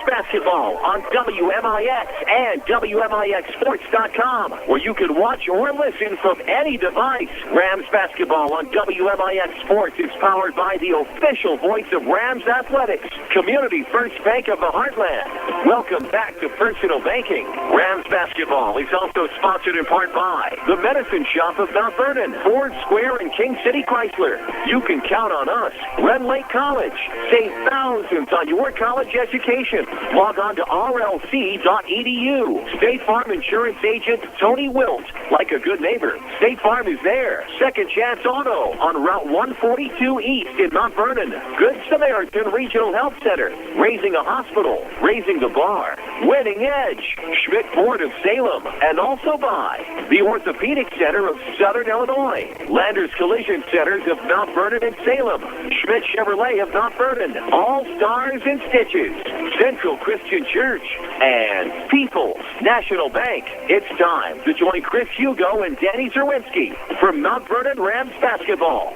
Basketball on WMIX and WMIXSports.com, where you can watch or listen from any device. Rams Basketball on WMIX Sports is powered by the official voice of Rams Athletics, Community First Bank of the Heartland. Welcome back to Personal Banking. Rams Basketball is also sponsored in part by the Medicine Shop of Mount Vernon, Ford Square, and King City Chrysler. You can count on us. Red Lake College. Save thousands on your college education. Log on to rlc.edu. State Farm Insurance Agent Tony Wilt. Like a good neighbor, State Farm is there. Second Chance Auto on Route 142 East in Mount Vernon. Good Samaritan Regional Health Center. Raising a hospital. Raising the bar. Winning Edge. Schmidt Ford of Salem. And also by the Orthopedic Center of Southern Illinois. Landers Collision Centers of Mount Vernon and Salem. Schmidt Chevrolet of Mount Vernon. All Stars and Stitches. Central Christian Church. And People's National Bank. It's time to join Chris Hugo and Danny Czerwinski from Mount Vernon Rams Basketball.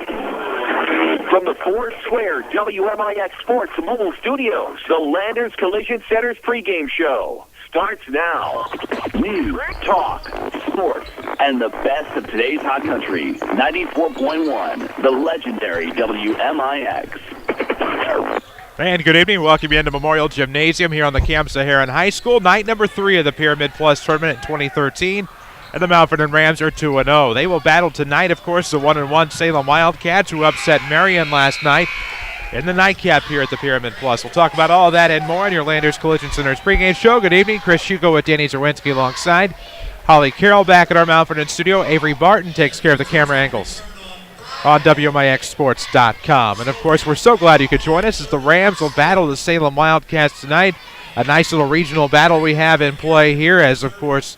From the Ford Square WMIX Sports Mobile Studios, the Landers Collision Center's pregame show starts now. News, talk, sports, and the best of today's hot country. 94.1, the legendary WMIX. And good evening. Welcome you into Memorial Gymnasium here on the campus of Heron High School. Night number 3 of the Pyramid Plus tournament in 2013. And the Mount Vernon Rams are 2-0. They will battle tonight, of course, the 1-1 Salem Wildcats, who upset Marion last night in the nightcap here at the Pyramid Plus. We'll talk about all of that and more on your Landers Collision Center's pregame show. Good evening. Chris Hugo with Danny Czerwinski alongside Holly Carroll back at our Mount Vernon studio. Avery Barton takes care of the camera angles on WMIXSports.com. And, of course, we're so glad you could join us as the Rams will battle the Salem Wildcats tonight. A nice little regional battle we have in play here as, of course,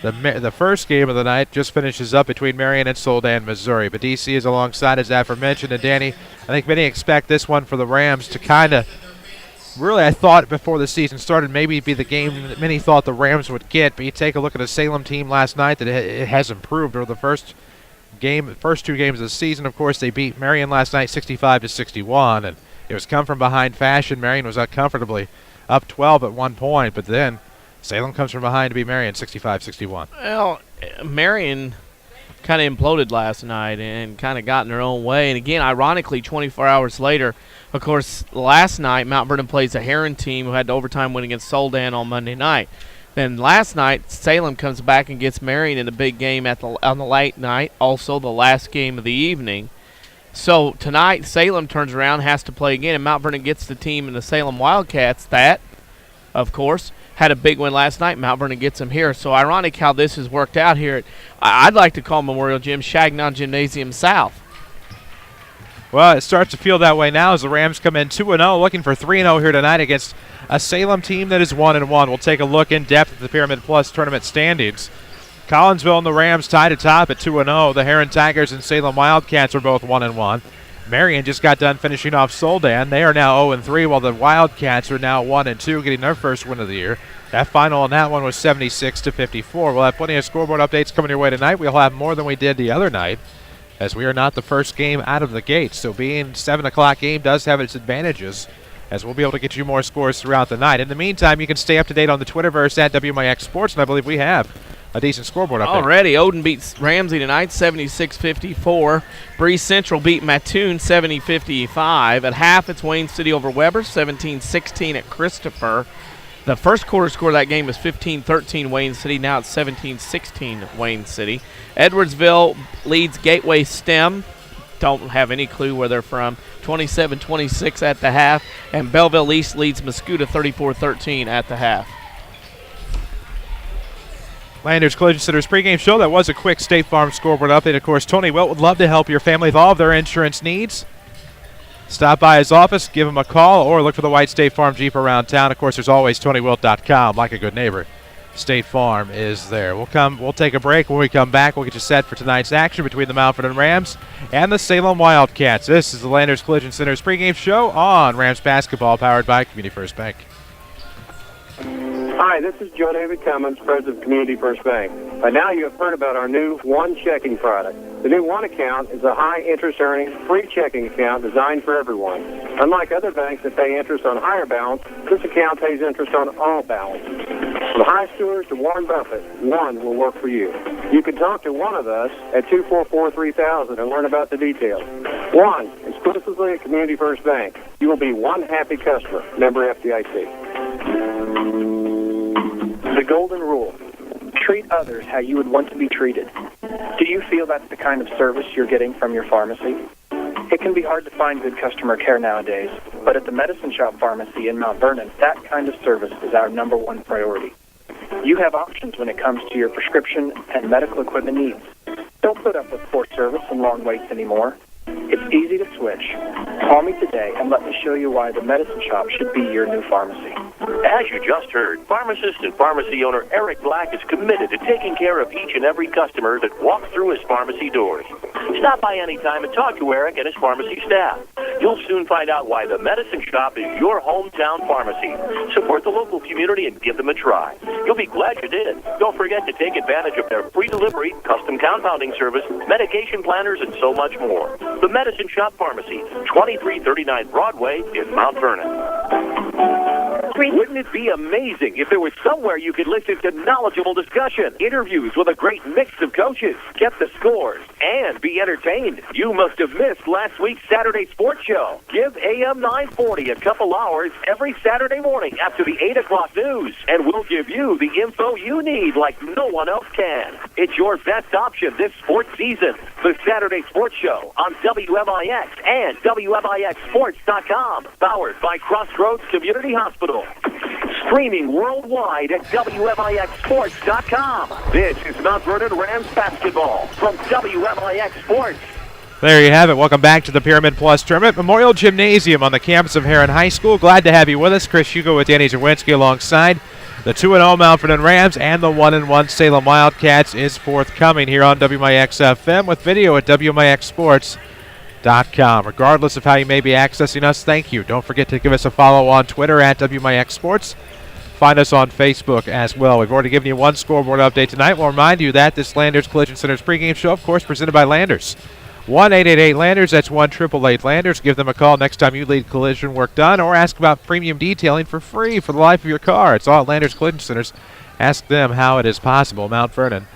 the first game of the night just finishes up between Marion and Soldan, Missouri. But DC is alongside, as aforementioned. And, Danny, I think many expect this one for the Rams to kind of really, I thought before the season started, maybe be the game that many thought the Rams would get. But you take a look at the Salem team last night, that it has improved over the first 2 games of the season. Of course, they beat Marion last night 65-61, and it was come from behind fashion. Marion was comfortably up 12 at one point, but then Salem comes from behind to beat Marion 65-61. Well, Marion kind of imploded last night and kind of got in their own way. And again, ironically, 24 hours later, of course, last night Mount Vernon plays a Heron team who had the overtime win against Soldan on Monday night. Then last night, Salem comes back and gets Marion in a big game on the late night, also the last game of the evening. So tonight, Salem turns around, has to play again, and Mount Vernon gets the team in the Salem Wildcats that, of course, had a big win last night. Mount Vernon gets them here. So ironic how this has worked out here. I'd like to call Memorial Gym Shagnon Gymnasium South. Well, it starts to feel that way now as the Rams come in 2-0, looking for 3-0 here tonight against a Salem team that is 1-1. We'll take a look in depth at the Pyramid Plus tournament standings. Collinsville and the Rams tied atop at 2-0. The Heron Tigers and Salem Wildcats are both 1-1. Marion just got done finishing off Soldan. They are now 0-3, while the Wildcats are now 1-2, getting their first win of the year. That final on that one was 76-54. We'll have plenty of scoreboard updates coming your way tonight. We'll have more than we did the other night, as we are not the first game out of the gate. So being 7 o'clock game does have its advantages, as we'll be able to get you more scores throughout the night. In the meantime, you can stay up to date on the Twitterverse at WMIX Sports, and I believe we have a decent scoreboard update. Already, Odin beats Ramsey tonight 76-54. Breeze Central beat Mattoon 70-55. At half, it's Wayne City over Weber, 17-16 at Christopher. The first quarter score of that game was 15-13 Wayne City. Now it's 17-16 Wayne City. Edwardsville leads Gateway STEM. Don't have any clue where they're from. 27-26 at the half. And Belleville East leads Mascoutah 34-13 at the half. Landers Collision Center's pregame show. That was a quick State Farm scoreboard update. Of course, Tony Wilt would love to help your family with all of their insurance needs. Stop by his office, give him a call, or look for the white State Farm Jeep around town. Of course, there's always TonyWilt.com. Like a good neighbor, State Farm is there. We'll take a break. When we come back, we'll get you set for tonight's action between the Mount Vernon Rams and the Salem Wildcats. This is the Landers Collision Center's pregame show on Rams Basketball, powered by Community First Bank. Hi, this is Joe David Cummins, president of Community First Bank. By now you have heard about our new One Checking product. The new One account is a high-interest earning, free checking account designed for everyone. Unlike other banks that pay interest on higher balance, this account pays interest on all balances. From high stewards to Warren Buffett, One will work for you. You can talk to one of us at 244-3000 and learn about the details. One, exclusively at Community First Bank. You will be one happy customer. Member FDIC. The golden rule. Treat others how you would want to be treated. Do you feel that's the kind of service you're getting from your pharmacy? It can be hard to find good customer care nowadays, but at the Medicine Shop Pharmacy in Mount Vernon, that kind of service is our #1 priority. You have options when it comes to your prescription and medical equipment needs. Don't put up with poor service and long waits anymore. It's easy to switch. Call me today and let me show you why the Medicine Shop should be your new pharmacy. As you just heard, pharmacist and pharmacy owner Eric Black is committed to taking care of each and every customer that walks through his pharmacy doors. Stop by anytime and talk to Eric and his pharmacy staff. You'll soon find out why the Medicine Shop is your hometown pharmacy. Support the local community and give them a try. You'll be glad you did. Don't forget to take advantage of their free delivery, custom compounding service, medication planners, and so much more. The Medicine Shop Pharmacy, 2339 Broadway in Mount Vernon. Wouldn't it be amazing if there was somewhere you could listen to knowledgeable discussion, interviews with a great mix of coaches, get the scores, and be entertained? You must have missed last week's Saturday Sports Show. Give AM 940 a couple hours every Saturday morning after the 8 o'clock news, and we'll give you the info you need like no one else can. It's your best option this sports season. The Saturday Sports Show on WMIX and WMIXSports.com, powered by Crossroads Community Hospital. Streaming worldwide at WMIXSports.com. This is Mount Vernon Rams Basketball from WMIX Sports. There you have it. Welcome back to the Pyramid Plus Tournament Memorial Gymnasium on the campus of Heron High School. Glad to have you with us. Chris Hugo with Danny Czerwinski alongside. The 2-0 Mount Vernon Rams and the 1-1 Salem Wildcats is forthcoming here on WMIX FM with video at WMIXSports.com. Regardless of how you may be accessing us, thank you. Don't forget to give us a follow on Twitter at WMIX Sports. Find us on Facebook as well. We've already given you one scoreboard update tonight. We'll remind you that this Landers Collision Center's pregame show, of course, presented by Landers. 1-888-LANDERS. That's 1-888-LANDERS. Give them a call next time you need collision work done or ask about premium detailing for free for the life of your car. It's all at Landers Collision Centers. Ask them how it is possible. Mount Vernon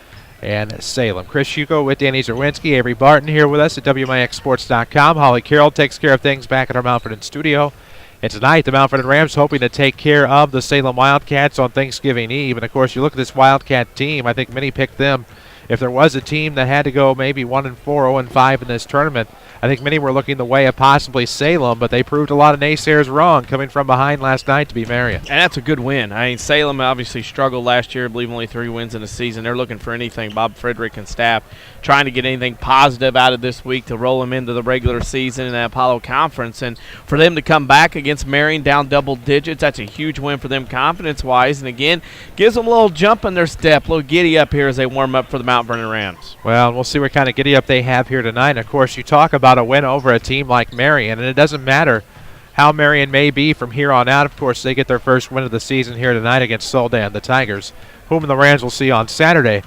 and Salem. Chris Hugo with Danny Czerwinski. Avery Barton here with us at WMIXSports.com. Holly Carroll takes care of things back at our Mount Vernon studio. And tonight, the Mount Vernon Rams hoping to take care of the Salem Wildcats on Thanksgiving Eve. And, of course, you look at this Wildcat team, I think many picked them. If there was a team that had to go maybe 1-4, 0-5 in this tournament, I think many were looking the way of possibly Salem, but they proved a lot of naysayers wrong coming from behind last night to be Marion. And that's a good win. I mean, Salem obviously struggled last year. I believe only 3 wins in the season. They're looking for anything. Bob Frederick and staff trying to get anything positive out of this week to roll them into the regular season in the Apollo Conference. And for them to come back against Marion down double digits, that's a huge win for them confidence-wise. And, again, gives them a little jump in their step, a little giddy up here as they warm up for the Mount Vernon Rams. Well, we'll see what kind of giddy up they have here tonight. And, of course, you talk about a win over a team like Marion, and it doesn't matter how Marion may be from here on out. Of course, they get their first win of the season here tonight against Soldan, the Tigers, whom the Rams will see on Saturday.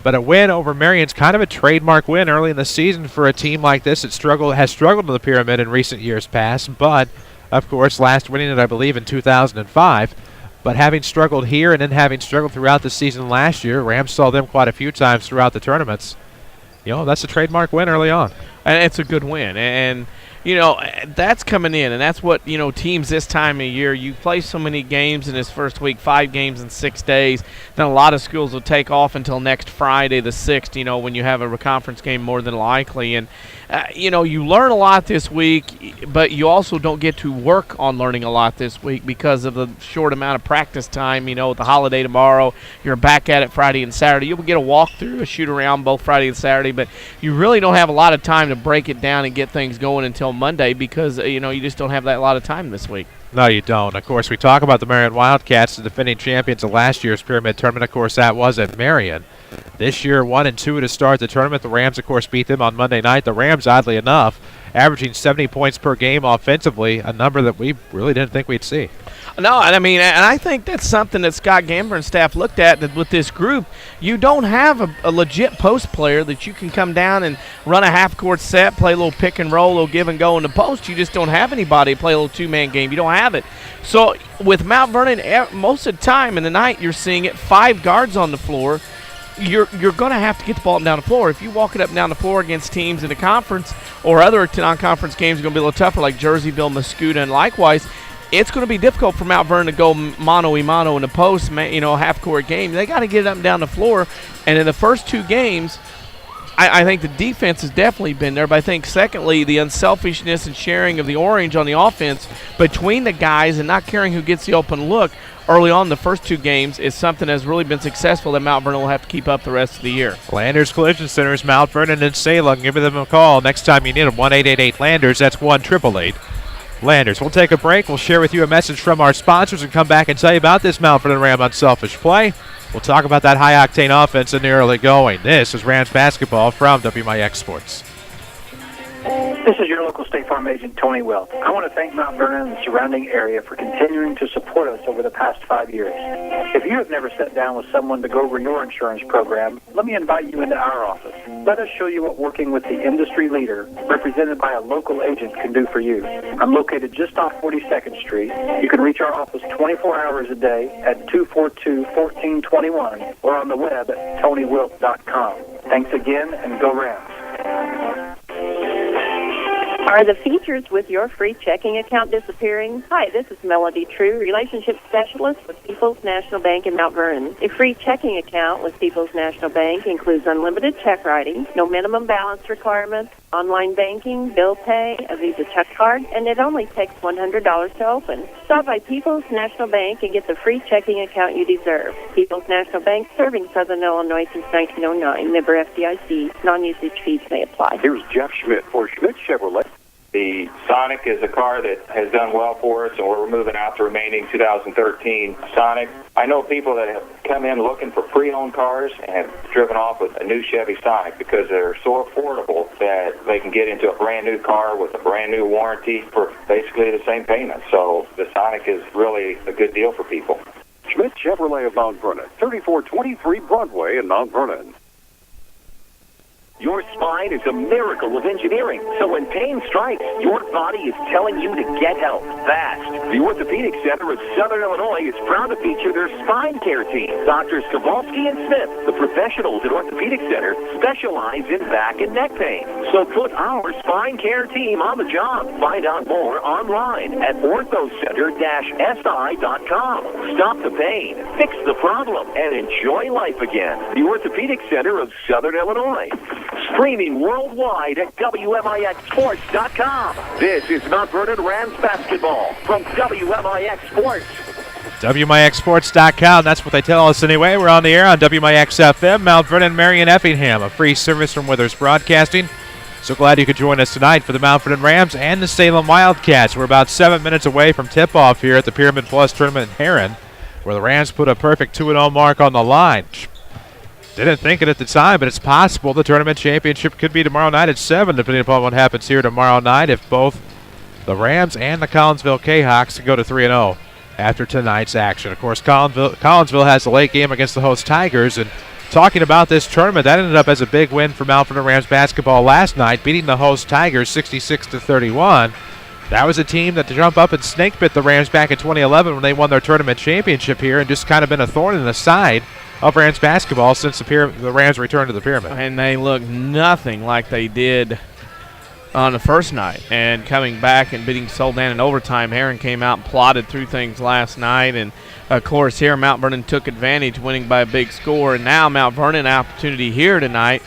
But a win over Marion's kind of a trademark win early in the season for a team like this that has struggled in the Pyramid in recent years past, but, of course, last winning it, I believe, in 2005. But having struggled here and then having struggled throughout the season last year, Rams saw them quite a few times throughout the tournaments. You know, that's a trademark win early on. And it's a good win. And you know, that's coming in, and that's what, you know, teams this time of year, you play so many games in this first week, 5 games in 6 days, then a lot of schools will take off until next Friday the 6th, you know, when you have a conference game more than likely. And, you know, you learn a lot this week, but you also don't get to work on learning a lot this week because of the short amount of practice time. You know, with the holiday tomorrow, you're back at it Friday and Saturday. You'll get a walkthrough, a shoot-around both Friday and Saturday, but you really don't have a lot of time to break it down and get things going until Monday because, you know, you just don't have that lot of time this week. No, you don't. Of course, we talk about the Marion Wildcats, the defending champions of last year's Pyramid Tournament. Of course, that was at Marion. This year, 1-2 to start the tournament. The Rams, of course, beat them on Monday night. The Rams, oddly enough, averaging 70 points per game offensively, a number that we really didn't think we'd see. No, and I think that's something that Scott Gamber and staff looked at, that with this group, you don't have a legit post player that you can come down and run a half-court set, play a little pick and roll, a little give and go in the post. You just don't have anybody to play a little two-man game. You don't have it. So with Mount Vernon, most of the time in the night, you're seeing it 5 guards on the floor. You're going to have to get the ball up and down the floor. If you walk it up and down the floor against teams in the conference or other non-conference games are going to be a little tougher, like Jerseyville, Muscuda, and likewise, it's going to be difficult for Mount Vernon to go mano-a-mano in the post, half-court game. They got to get it up and down the floor. And in the first 2 games, I think the defense has definitely been there. But I think, secondly, the unselfishness and sharing of the orange on the offense between the guys and not caring who gets the open look early on in the first 2 games is something that has really been successful that Mount Vernon will have to keep up the rest of the year. Landers Collision Centers, Mount Vernon and Salem. Give them a call next time you need them. 1-888-LANDERS. That's 1-888 Landers. We'll take a break. We'll share with you a message from our sponsors and come back and tell you about this Mount Vernon Ram unselfish play. We'll talk about that high-octane offense in the early going. This is Rams Basketball from WMIX Sports. This is your local State Farm agent, Tony Wells. I want to thank Mount Vernon and the surrounding area for continuing to support us over the past 5 years. If you have never sat down with someone to go over your insurance program, let me invite you into our office. Let us show you what working with the industry leader, represented by a local agent, can do for you. I'm located just off 42nd Street. You can reach our office 24 hours a day at 242-1421 or on the web at TonyWilt.com. Thanks again, and go Rams. Are the features with your free checking account disappearing? Hi, this is Melody True, Relationship Specialist with People's National Bank in Mount Vernon. A free checking account with People's National Bank includes unlimited check writing, no minimum balance requirements, online banking, bill pay, a Visa check card, and it only takes $100 to open. Stop by People's National Bank and get the free checking account you deserve. People's National Bank, serving Southern Illinois since 1909. Member FDIC. Non-usage fees may apply. Here's Jeff Schmidt for Schmidt Chevrolet. The Sonic is a car that has done well for us, and we're moving out the remaining 2013 Sonic. I know people that have come in looking for pre-owned cars and have driven off with a new Chevy Sonic because they're so affordable that they can get into a brand new car with a brand new warranty for basically the same payment. So the Sonic is really a good deal for people. Schmidt Chevrolet of Mount Vernon, 3423 Broadway in Mount Vernon. Your spine is a miracle of engineering, so when pain strikes, your body is telling you to get help fast. The Orthopedic Center of Southern Illinois is proud to feature their spine care team. Doctors Kowalski and Smith, the professionals at Orthopedic Center, specialize in back and neck pain. So put our spine care team on the job. Find out more online at orthocenter-si.com. Stop the pain, fix the problem, and enjoy life again. The Orthopedic Center of Southern Illinois. Streaming worldwide at WMIXSports.com. This is Mount Vernon Rams Basketball from WMIX Sports. WMIXSports.com. That's what they tell us anyway. We're on the air on WMIX FM, Mount Vernon, Marion, Effingham, a free service from Withers Broadcasting. So glad you could join us tonight for the Mount Vernon Rams and the Salem Wildcats. We're about 7 minutes away from tip-off here at the Pyramid Plus Tournament in Heron, where the Rams put a perfect 2-0 mark on the line. Didn't think it at the time, but it's possible the tournament championship could be tomorrow night at 7, depending upon what happens here tomorrow night if both the Rams and the Collinsville Jayhawks go to 3-0 after tonight's action. Of course, Collinsville has a late game against the host Tigers, and talking about this tournament, that ended up as a big win for Mount Vernon Rams basketball last night, beating the host Tigers 66-31. That was a team that jumped up and snake bit the Rams back in 2011 when they won their tournament championship here, and just kind of been a thorn in the side of Rams basketball since the Rams returned to the Pyramid. And they look nothing like they did on the first night. And coming back and beating Soldan in overtime, Heron came out and plotted through things last night. And, of course, here Mount Vernon took advantage, winning by a big score. And now Mount Vernon opportunity here tonight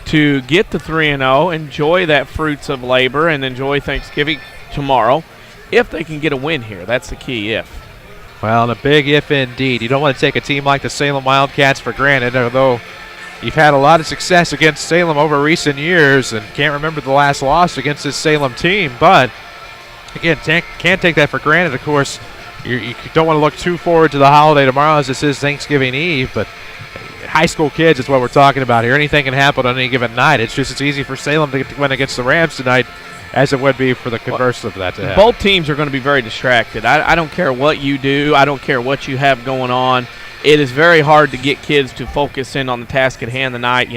to get the 3-0, enjoy that fruits of labor, and enjoy Thanksgiving tomorrow if they can get a win here. That's the key if. Well, and a big if indeed. You don't want to take a team like the Salem Wildcats for granted, although you've had a lot of success against Salem over recent years and can't remember the last loss against this Salem team. But, again, can't take that for granted. Of course, you don't want to look too forward to the holiday tomorrow as this is Thanksgiving Eve, but high school kids is what we're talking about here. Anything can happen on any given night. It's easy for Salem to win against the Rams tonight as it would be for the converse of that to happen. Both teams are going to be very distracted. I don't care what you do. I don't care what you have going on. It is very hard to get kids to focus in on the task at hand tonight.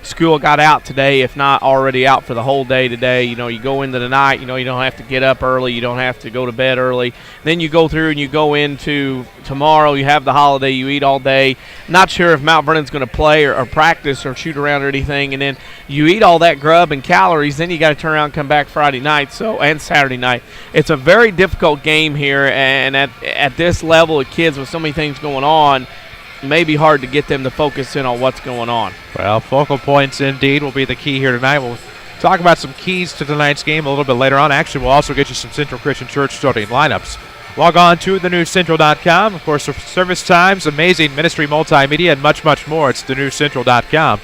School got out today, if not already out for the whole day today. You go into the night, you don't have to get up early. You don't have to go to bed early. Then you go through and you go into tomorrow. You have the holiday. You eat all day. Not sure if Mount Vernon's going to play or practice or shoot around or anything. And then you eat all that grub and calories. Then you got to turn around and come back Friday night and Saturday night. It's a very difficult game here. And at this level of kids with so many things going on, it may be hard to get them to focus in on what's going on. Well, focal points indeed will be the key here tonight. We'll talk about some keys to tonight's game a little bit later on. Actually, we'll also get you some Central Christian Church starting lineups. Log on to thenewscentral.com. Of course, service times, amazing ministry multimedia, and much, much more. It's thenewscentral.com.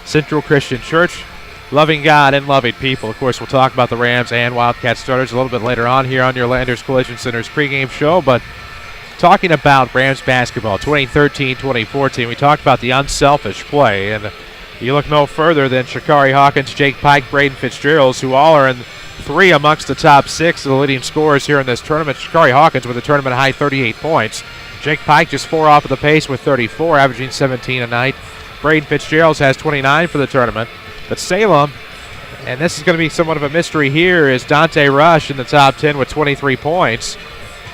Central Christian Church, loving God and loving people. Of course, we'll talk about the Rams and Wildcat starters a little bit later on here on your Landers Collision Center's pregame show, but talking about Rams basketball 2013-2014, we talked about the unselfish play, and you look no further than Shakari Hawkins, Jake Pike, Braden Fitzgerald, who all are in 3 amongst the top 6 of the leading scorers here in this tournament. Shakari Hawkins with a tournament high 38 points. Jake Pike just 4 off of the pace with 34, averaging 17 a night. Braden Fitzgerald has 29 for the tournament. But Salem, and this is going to be somewhat of a mystery here, is Dante Rush in the top 10 with 23 points.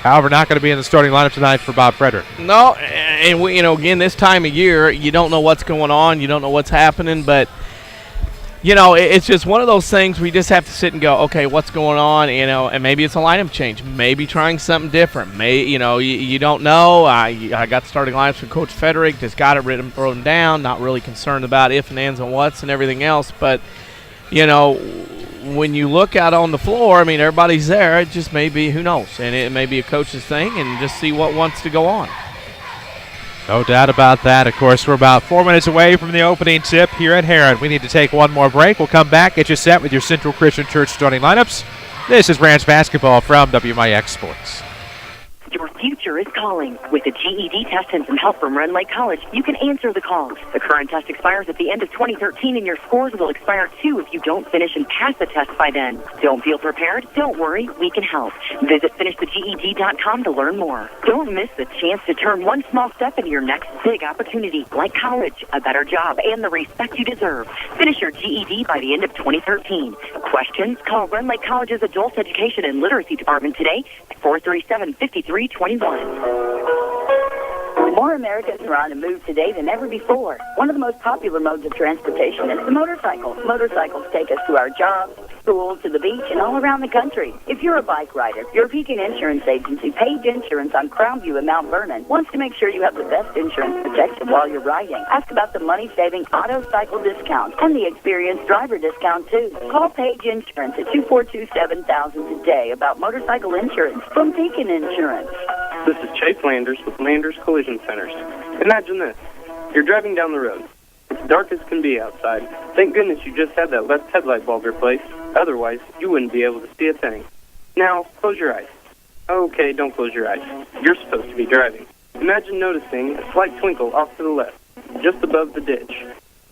However, not going to be in the starting lineup tonight for Bob Frederick. No, and we, again, this time of year, you don't know what's going on, you don't know what's happening, but it's just one of those things where you just have to sit and go, okay, what's going on? And maybe it's a lineup change, maybe trying something different. You don't know. I got the starting lineups from Coach Frederick, just got it written down, not really concerned about if and ands and whats and everything else, but when you look out on the floor, everybody's there. It just may be, who knows? And it may be a coach's thing, and just see what wants to go on. No doubt about that. Of course, we're about 4 minutes away from the opening tip here at Heron. We need to take one more break. We'll come back, get you set with your Central Christian Church starting lineups. This is Rams basketball from WMIX Sports. Your future is calling. With a GED test and some help from Run Lake College, you can answer the call. The current test expires at the end of 2013, and your scores will expire too if you don't finish and pass the test by then. Don't feel prepared? Don't worry, we can help. Visit finishtheged.com to learn more. Don't miss the chance to turn one small step into your next big opportunity, like college, a better job, and the respect you deserve. Finish your GED by the end of 2013. Questions? Call Run Lake College's Adult Education and Literacy Department today at 437-5321. More Americans are on the move today than ever before. One of the most popular modes of transportation is the motorcycle. Motorcycles take us to our jobs, school, to the beach, and all around the country. If you're a bike rider, your Pekin Insurance Agency, Page Insurance on Crownview in Mount Vernon, wants to make sure you have the best insurance protection while you're riding. Ask about the money-saving auto cycle discount and the experienced driver discount, too. Call Page Insurance at 242-7000 today about motorcycle insurance from Pekin Insurance. This is Chase Landers with Landers Collision Centers. Imagine this. You're driving down the road. It's dark as can be outside. Thank goodness you just had that left headlight bulb replaced. Otherwise, you wouldn't be able to see a thing. Now, close your eyes. Okay, don't close your eyes. You're supposed to be driving. Imagine noticing a slight twinkle off to the left, just above the ditch.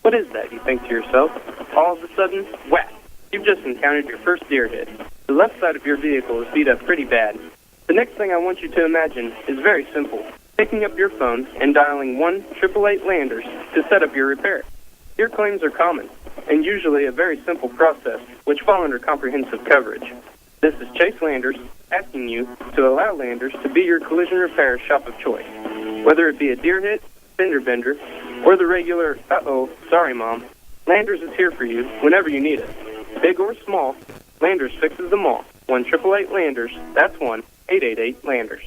What is that, you think to yourself? All of a sudden, whack! You've just encountered your first deer hit. The left side of your vehicle is beat up pretty bad. The next thing I want you to imagine is very simple. Picking up your phone and dialing 1-888 Landers to set up your repair. Your claims are common, and usually a very simple process, which fall under comprehensive coverage. This is Chase Landers asking you to allow Landers to be your collision repair shop of choice. Whether it be a deer hit, fender bender, or the regular, uh-oh, sorry mom, Landers is here for you whenever you need it. Big or small, Landers fixes them all. 1-888 Landers, that's 1-888 Landers.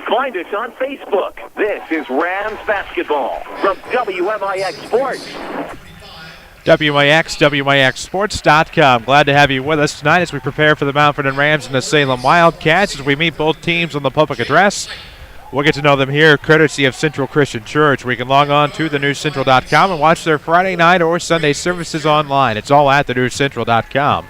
Find us on Facebook. This is Rams Basketball from WMIX Sports. WMIX, WMIXSports.com. Glad to have you with us tonight as we prepare for the Mount Vernon Rams and the Salem Wildcats as we meet both teams on the public address. We'll get to know them here courtesy of Central Christian Church. We can log on to thenewscentral.com and watch their Friday night or Sunday services online. It's all at thenewscentral.com.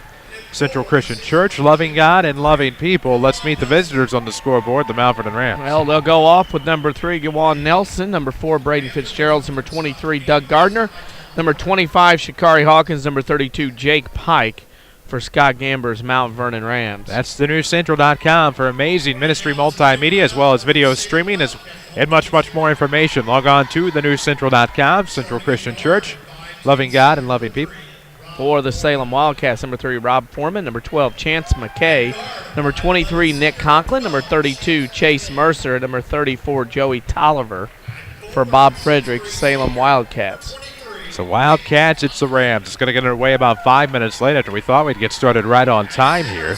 Central Christian Church, loving God and loving people. Let's meet the visitors on the scoreboard, the Mount Vernon Rams. Well, they'll go off with number 3, Gawan Nelson, number 4, Braden Fitzgerald, number 23, Doug Gardner, number 25, Shakari Hawkins, number 32, Jake Pike, for Scott Gamber's Mount Vernon Rams. That's thenewscentral.com for amazing ministry multimedia as well as video streaming and much, much more information. Log on to thenewscentral.com, Central Christian Church, loving God and loving people. For the Salem Wildcats, number 3, Rob Foreman. Number 12, Chance McKay. Number 23, Nick Conklin. Number 32, Chase Mercer. Number 34, Joey Tolliver. For Bob Frederick, Salem Wildcats. So Wildcats, it's the Rams. It's going to get underway about 5 minutes late after we thought we'd get started right on time here.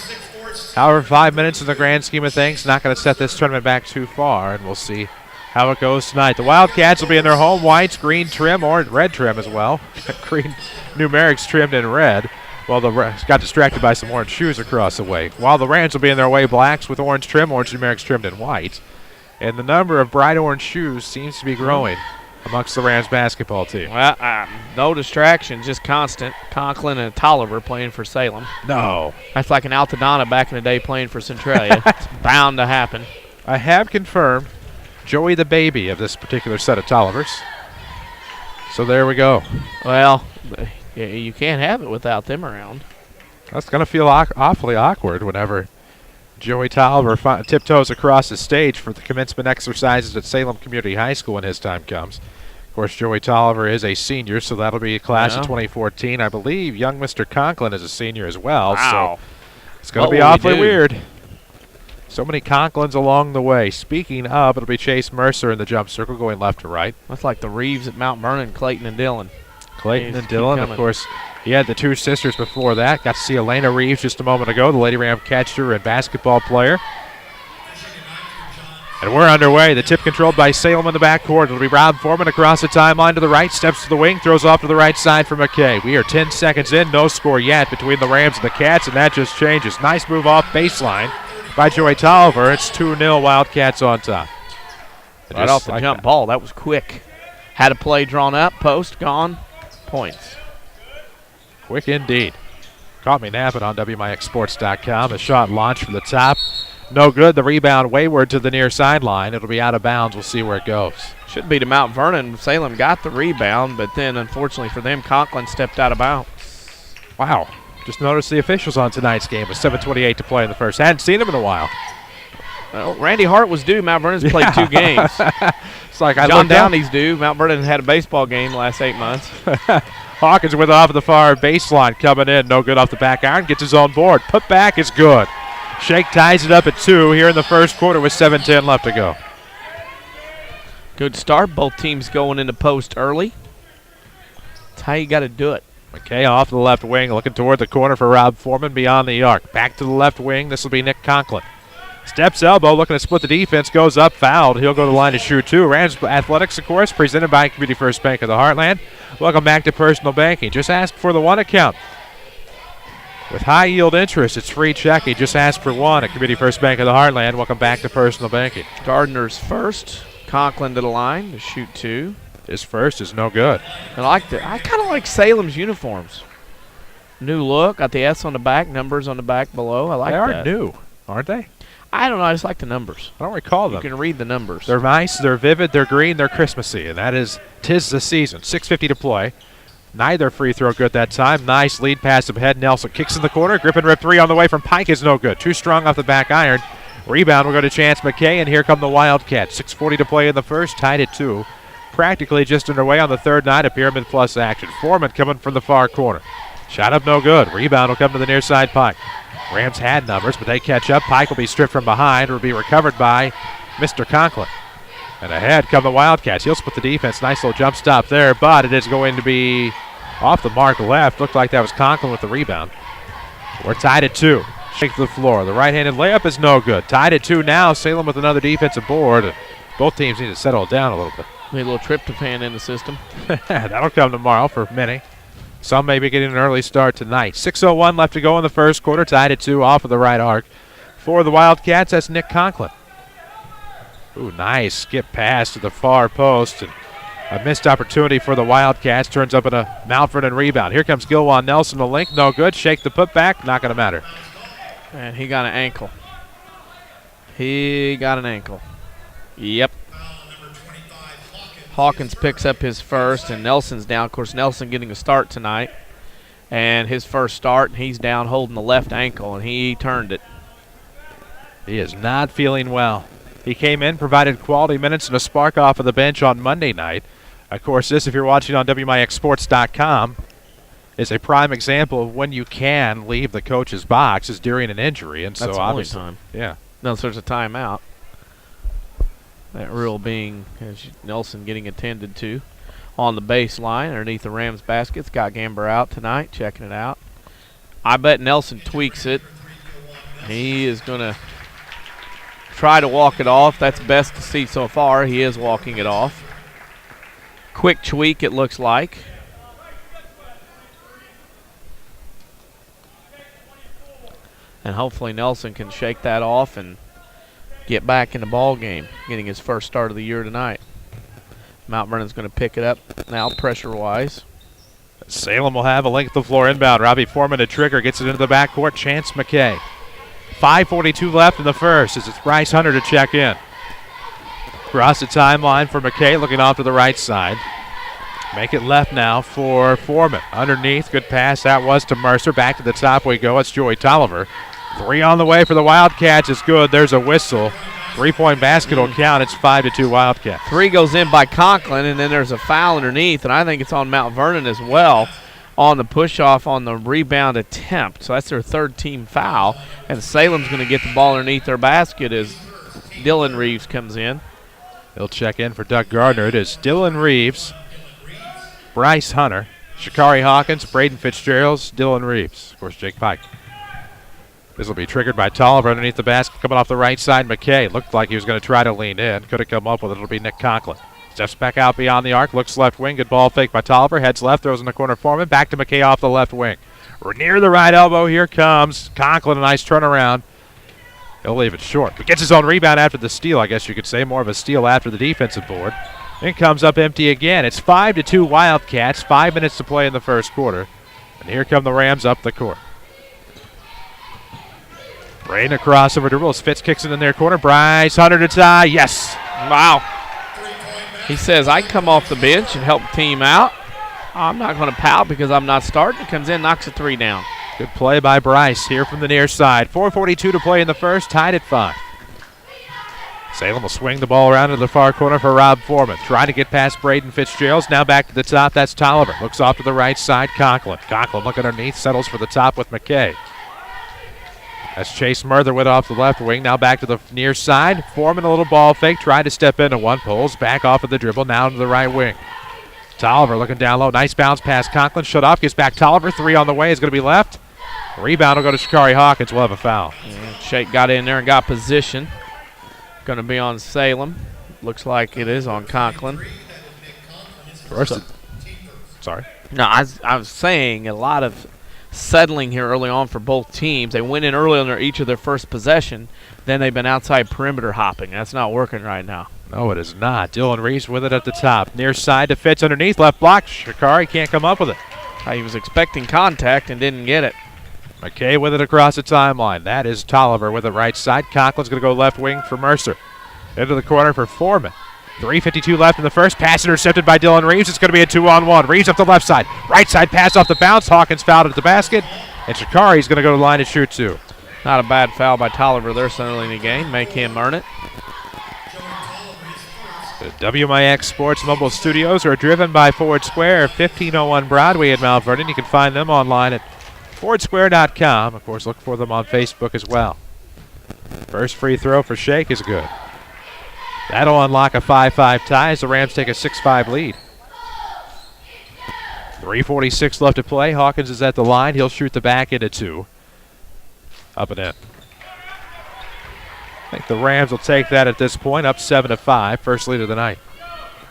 However, 5 minutes in the grand scheme of things, not going to set this tournament back too far, and we'll see how it goes tonight. The Wildcats will be in their home whites, green trim, or red trim as well. Green numerics trimmed in red. Well, the Rams got distracted by some orange shoes across the way. While the Rams will be in their away blacks with orange trim, orange numerics trimmed in white. And the number of bright orange shoes seems to be growing amongst the Rams basketball team. Well, no distractions, just constant. Conklin and Tolliver playing for Salem. No. That's like an Altadonna back in the day playing for Centralia. It's bound to happen. I have confirmed Joey the baby of this particular set of Tollivers. So there we go. Well, you can't have it without them around. That's going to feel awfully awkward whenever Joey Tolliver tiptoes across the stage for the commencement exercises at Salem Community High School when his time comes. Of course, Joey Tolliver is a senior, so that'll be a class of 2014. I believe young Mr. Conklin is a senior as well. Wow. So it's going to be awfully weird. So many Conklins along the way. Speaking of, it'll be Chase Mercer in the jump circle going left to right. That's like the Reeves at Mount Vernon, Clayton and Dillon. Clayton and Dillon, of course. He had the two sisters before that. Got to see Elena Reeves just a moment ago, the Lady Ram catcher and basketball player. And we're underway. The tip controlled by Salem in the backcourt. It'll be Rob Foreman across the timeline to the right, steps to the wing, throws off to the right side for McKay. We are 10 seconds in, no score yet between the Rams and the Cats, and that just changes. Nice move off baseline by Joey Tolliver. It's 2-0 Wildcats on top. Right off the jump ball. That was quick. Had a play drawn up, post, gone, points. Quick indeed. Caught me napping on WMIXsports.com. A shot launched from the top. No good. The rebound wayward to the near sideline. It'll be out of bounds. We'll see where it goes. Should be to Mount Vernon. Salem got the rebound, but then unfortunately for them, Conklin stepped out of bounds. Wow. Just noticed the officials on tonight's game with 7:28 to play in the first. Hadn't seen them in a while. Well, Randy Hart was due. Mount Vernon's played 2 games. It's like John Downey's due. Mount Vernon had a baseball game the last 8 months. Hawkins with off the far baseline coming in. No good off the back iron. Gets his own board. Put back is good. Shake ties it up at 2 here in the first quarter with 7:10 left to go. Good start. Both teams going into post early. That's how you got to do it. McKay off to the left wing, looking toward the corner for Rob Foreman beyond the arc. Back to the left wing. This will be Nick Conklin. Steps elbow, looking to split the defense, goes up, fouled. He'll go to the line to shoot 2. Rams Athletics, of course, presented by Community First Bank of the Heartland. Welcome back to Personal Banking. Just ask for the one account. With high yield interest, it's free checking. Just ask for one at Community First Bank of the Heartland. Welcome back to Personal Banking. Gardner's first. Conklin to the line to shoot 2. His first is no good. I kind of like Salem's uniforms. New look. Got the S on the back, numbers on the back below. I like that. They are new, aren't they? I don't know. I just like the numbers. I don't recall them. You can read the numbers. They're nice. They're vivid. They're green. They're Christmassy. And that is, 'tis the season. 6:50 to play. Neither free throw good that time. Nice lead pass ahead. Nelson kicks in the corner. Grip and rip 3 on the way from Pike is no good. Too strong off the back iron. Rebound will go to Chance McKay, and here come the Wildcats. 6:40 to play in the first. Tied at 2. Practically just underway on the third night of Pyramid Plus action. Foreman coming from the far corner. Shot up no good. Rebound will come to the near side Pike. Rams had numbers, but they catch up. Pike will be stripped from behind. It will be recovered by Mr. Conklin. And ahead come the Wildcats. He'll split the defense. Nice little jump stop there, but it is going to be off the mark left. Looked like that was Conklin with the rebound. We're tied at 2. Shake to the floor. The right-handed layup is no good. Tied at 2 now. Salem with another defensive board. Both teams need to settle it down a little bit. Need a little tryptophan in the system. That'll come tomorrow for many. Some may be getting an early start tonight. 6:01 left to go in the first quarter. Tied at 2 off of the right arc. For the Wildcats, that's Nick Conklin. Ooh, nice skip pass to the far post. And a missed opportunity for the Wildcats. Turns up in a Mount Vernon rebound. Here comes Gilwan Nelson, the link. No good. Shake the putback. Not going to matter. And he got an ankle. Yep. Hawkins picks up his first, and Nelson's down. Of course, Nelson getting a start tonight. And his first start, he's down holding the left ankle, and he turned it. He is not feeling well. He came in, provided quality minutes and a spark off of the bench on Monday night. Of course, this, if you're watching on WMIXsports.com, is a prime example of when you can leave the coach's box is during an injury. And that's so obviously, time. Yeah. No, so there's a timeout. That rule being Nelson getting attended to on the baseline underneath the Rams basket. Scott Gamber out tonight, checking it out. I bet Nelson tweaks it. He is going to try to walk it off. That's best to see so far. He is walking it off. Quick tweak, it looks like. And hopefully Nelson can shake that off and get back in the ball game, getting his first start of the year tonight. Mount Vernon's going to pick it up now pressure-wise. Salem will have a length of floor inbound. Robbie Foreman to trigger, gets it into the backcourt. Chance McKay. 5:42 left in the first as it's Bryce Hunter to check in. Across the timeline for McKay, looking off to the right side. Make it left now for Foreman. Underneath, good pass. That was to Mercer. Back to the top we go. It's Joey Tolliver. 3 on the way for the Wildcats is good. There's a whistle. 3-point basket will count. It's 5-2 Wildcats. 3 goes in by Conklin, and then there's a foul underneath, and I think it's on Mount Vernon as well on the push-off on the rebound attempt. So that's their third team foul, and Salem's going to get the ball underneath their basket as Dylan Reeves comes in. He'll check in for Doug Gardner. It is Dylan Reeves, Bryce Hunter, Shakari Hawkins, Braden Fitzgerald, Dylan Reeves. Of course, Jake Pike. This will be triggered by Tolliver underneath the basket, coming off the right side. McKay looked like he was going to try to lean in. Could have come up with it. It'll be Nick Conklin. Steps back out beyond the arc, looks left wing. Good ball fake by Tolliver. Heads left, throws in the corner Foreman. Back to McKay off the left wing. We're near the right elbow. Here comes Conklin. A nice turnaround. He'll leave it short. He gets his own rebound after the steal, I guess you could say. More of a steal after the defensive board. Then comes up empty again. It's 5-2 Wildcats. 5 minutes to play in the first quarter. And here come the Rams up the court. Braden across over to Rules. Fitz kicks it in their corner. Bryce Hunter to tie. Yes. Wow. He says, I come off the bench and help the team out. I'm not going to pout because I'm not starting. Comes in, knocks a 3 down. Good play by Bryce here from the near side. 4:42 to play in the first. Tied at 5. Salem will swing the ball around to the far corner for Rob Foreman. Trying to get past Braden Fitzgerald. Now back to the top. That's Tolliver. Looks off to the right side. Conklin. Conklin looking underneath. Settles for the top with McKay. That's Chase Murther with off the left wing. Now back to the near side. Foreman a little ball fake. Tried to step into one. Pulls back off of the dribble. Now to the right wing. Tolliver looking down low. Nice bounce pass. Conklin shut off. Gets back Tolliver. 3 on the way. Is going to be left. Rebound will go to Shakari Hawkins. We'll have a foul. Shake got in there and got position. Going to be on Salem. Looks like it is on Conklin. Sorry. No, I was saying a lot of settling here early on for both teams. They went in early on each of their first possession. Then they've been outside perimeter hopping. That's not working right now. No, it is not. Dylan Reeves with it at the top. Near side to Fitz underneath. Left block. Shakari can't come up with it. He was expecting contact and didn't get it. McKay with it across the timeline. That is Tolliver with the right side. Conklin's going to go left wing for Mercer. Into the corner for Foreman. 3:52 left in the first. Pass intercepted by Dylan Reeves. It's going to be a 2-on-1. Reeves up the left side. Right side pass off the bounce. Hawkins fouled at the basket. And Shakari's going to go to the line and shoot 2. Not a bad foul by Tolliver there so early in the game. Make him earn it. The WMIX Sports Mobile Studios are driven by Ford Square, 1501 Broadway in Mount Vernon. You can find them online at fordsquare.com. Of course, look for them on Facebook as well. First free throw for Shake is good. That'll unlock a 5-5 tie as the Rams take a 6-5 lead. 3:46 left to play. Hawkins is at the line. He'll shoot the back into 2. Up and in. I think the Rams will take that at this point, up 7-5. First lead of the night.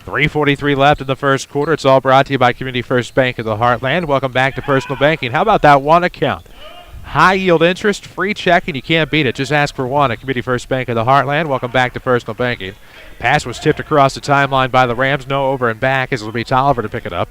3:43 left in the first quarter. It's all brought to you by Community First Bank of the Heartland. Welcome back to Personal Banking. How about that one account? High yield interest, free checking. You can't beat it. Just ask for one at Community First Bank of the Heartland. Welcome back to Personal Banking. Pass was tipped across the timeline by the Rams. No over and back as it'll be Tolliver to pick it up.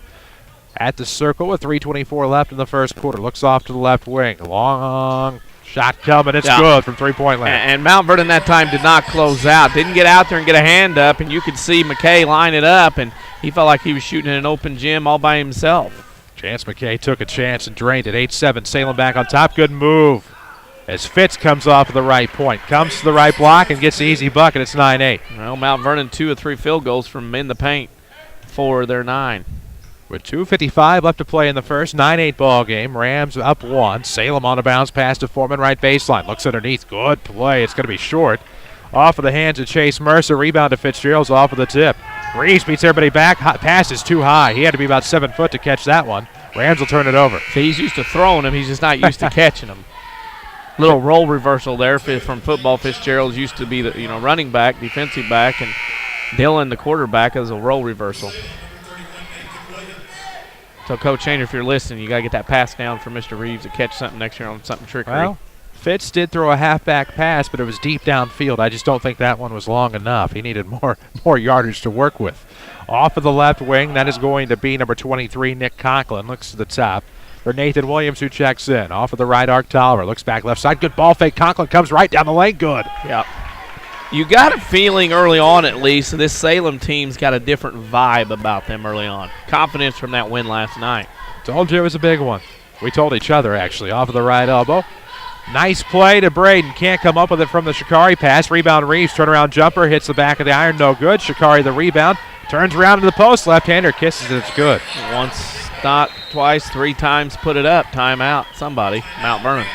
At the circle with 3:24 left in the first quarter. Looks off to the left wing. Long shot coming. It's good from 3-point land. And Mount Vernon that time did not close out. Didn't get out there and get a hand up. And you could see McKay line it up. And he felt like he was shooting in an open gym all by himself. Chance McKay took a chance and drained it. 8-7. Salem back on top. Good move. As Fitz comes off of the right point. Comes to the right block and gets the easy bucket. It's 9-8. Well, Mount Vernon 2 of 3 field goals from in the paint for their 9. With 2:55 left to play in the first, 9-8 ball game. Rams up 1. Salem on a bounce pass to Foreman, right baseline. Looks underneath. Good play. It's going to be short. Off of the hands of Chase Mercer. Rebound to Fitzgerald's off of the tip. Reeves beats everybody back. Pass is too high. He had to be about 7 foot to catch that one. Rams will turn it over. See, he's used to throwing them. He's just not used to catching them. Little role reversal there from football. Fitzgerald's used to be the running back, defensive back, and Dylan, the quarterback, as a role reversal. So, Coach Shaner, if you're listening, you got to get that pass down for Mr. Reeves to catch something next year on something trickery. Well, Fitz did throw a halfback pass, but it was deep downfield. I just don't think that one was long enough. He needed more yardage to work with. Off of the left wing, that is going to be number 23, Nick Conklin. Looks to the top for Nathan Williams, who checks in. Off of the right arc, Tolliver looks back left side. Good ball fake. Conklin comes right down the lane. Good. Yep. You got a feeling early on, at least, this Salem team's got a different vibe about them early on. Confidence from that win last night. Told you it was a big one. We told each other, actually. Off of the right elbow. Nice play to Braden. Can't come up with it from the Shakari pass. Rebound Reeves. Turnaround jumper. Hits the back of the iron. No good. Shakari the rebound. Turns around to the post. Left-hander kisses it. It's good. Once, not twice, 3 times. Put it up. Timeout. Somebody. Mount Vernon.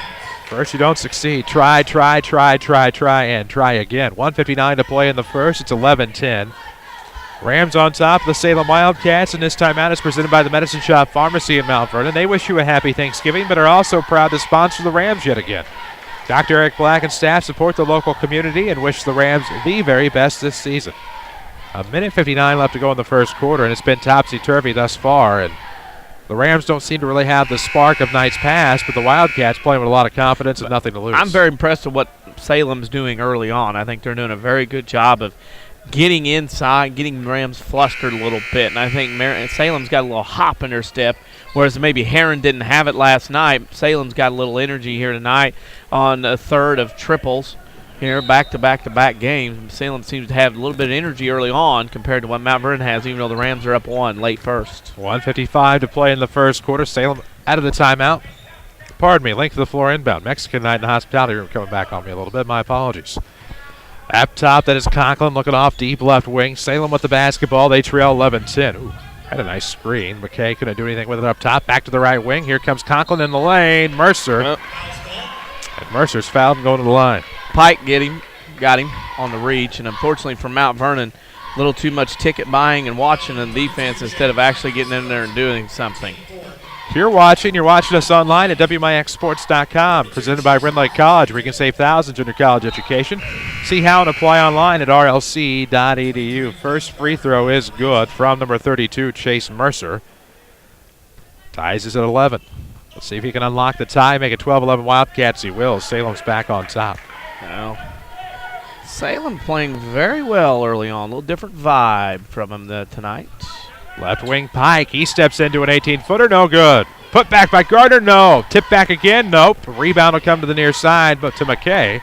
First you don't succeed. Try, and try again. 1:59 to play in the first. It's 11-10. Rams on top of the Salem Wildcats, and this timeout is presented by the Medicine Shop Pharmacy in Mount Vernon. They wish you a happy Thanksgiving, but are also proud to sponsor the Rams yet again. Dr. Eric Black and staff support the local community and wish the Rams the very best this season. 1:59 left to go in the first quarter, and it's been topsy-turvy thus far. And the Rams don't seem to really have the spark of nights past, but the Wildcats playing with a lot of confidence and nothing to lose. I'm very impressed with what Salem's doing early on. I think they're doing a very good job of getting inside, getting the Rams flustered a little bit. And I think Salem's got a little hop in their step, whereas maybe Heron didn't have it last night. Salem's got a little energy here tonight on a third of triples. Here, back-to-back games. Salem seems to have a little bit of energy early on compared to what Mount Vernon has, even though the Rams are up 1 late first. 1:55 to play in the first quarter. Salem out of the timeout. Pardon me, link to the floor inbound. Mexican night in the hospitality room coming back on me a little bit. My apologies. Up top, that is Conklin looking off deep left wing. Salem with the basketball. They trail 11-10. Ooh, had a nice screen. McKay couldn't do anything with it up top. Back to the right wing. Here comes Conklin in the lane. Mercer. And Mercer's fouled and going to the line. Pike got him on the reach, and unfortunately for Mount Vernon, a little too much ticket buying and watching on defense instead of actually getting in there and doing something. If you're watching us online at WMIXsports.com, presented by Brindley College, where you can save thousands on your college education. See how and apply online at rlc.edu. First free throw is good from number 32, Chase Mercer. Ties is at 11. Let's see if he can unlock the tie, make it 12-11 Wildcats. He will. Salem's back on top. Well, Salem playing very well early on. A little different vibe from him tonight. Left wing Pike. He steps into an 18-footer. No good. Put back by Gardner. No. Tip back again. Nope. Rebound will come to the near side, but to McKay.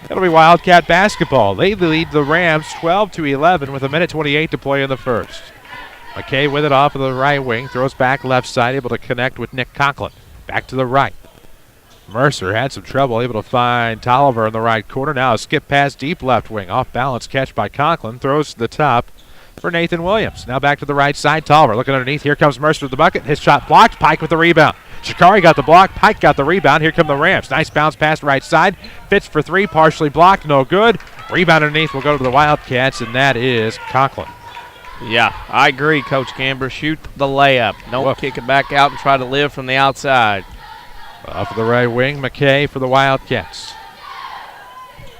That'll be Wildcat basketball. They lead the Rams 12-11 with 1:28 to play in the first. McKay with it off of the right wing. Throws back left side, able to connect with Nick Conklin. Back to the right. Mercer had some trouble, able to find Tolliver in the right corner. Now a skip pass deep left wing. Off balance catch by Conklin. Throws to the top for Nathan Williams. Now back to the right side. Tolliver looking underneath. Here comes Mercer to the bucket. His shot blocked. Pike with the rebound. Shakari got the block. Pike got the rebound. Here come the Rams. Nice bounce pass right side. Fits for 3. Partially blocked. No good. Rebound underneath will go to the Wildcats, and that is Conklin. Yeah, I agree, Coach Gamber. Shoot the layup. Don't kick it back out and try to live from the outside. Off of the right wing, McKay for the Wildcats.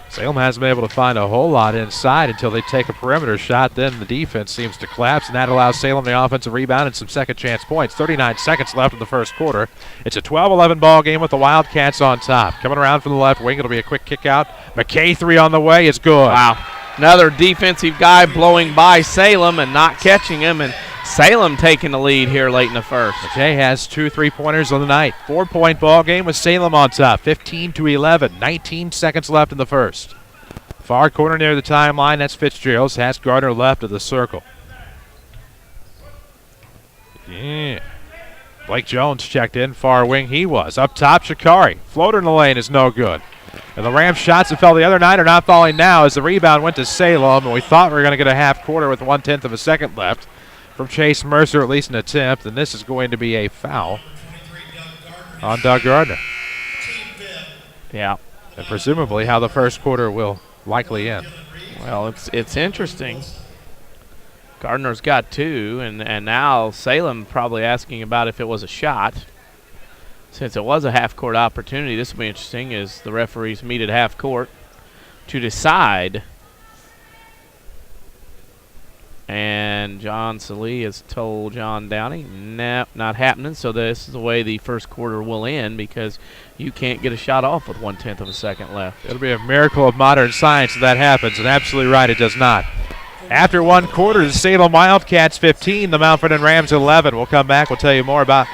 Salem hasn't been able to find a whole lot inside until they take a perimeter shot. Then the defense seems to collapse, and that allows Salem the offensive rebound and some second chance points. 39 seconds left in the first quarter. It's a 12-11 ball game with the Wildcats on top. Coming around from the left wing, it'll be a quick kick out. McKay 3 on the way. It's good. Wow. Another defensive guy blowing by Salem and not catching him, and Salem taking the lead here late in the first. McKay has 2 3-pointers on the night. 4-point ball game with Salem on top, 15-11. 19 seconds left in the first. Far corner near the timeline, that's Fitzgerald's. Has Gardner left of the circle. Yeah. Blake Jones checked in, far wing he was. Up top, Shakari. Floater in the lane is no good. And the Rams shots that fell the other night are not falling now as the rebound went to Salem, and we thought we were going to get a half quarter with 1/10 of a second left from Chase Mercer, at least an attempt, and this is going to be a foul on Doug Gardner. Yeah. And presumably how the first quarter will likely end. Well, it's interesting. Gardner's got 2, and now Salem probably asking about if it was a shot. Since it was a half-court opportunity, this will be interesting as the referees meet at half-court to decide. And John Salee has told John Downey, no, not happening. So this is the way the first quarter will end because you can't get a shot off with 1/10 of a second left. It'll be a miracle of modern science if that happens, and absolutely right, it does not. After one quarter, the Salem Wildcats 15, the Mount Vernon Rams 11. We'll come back, we'll tell you more about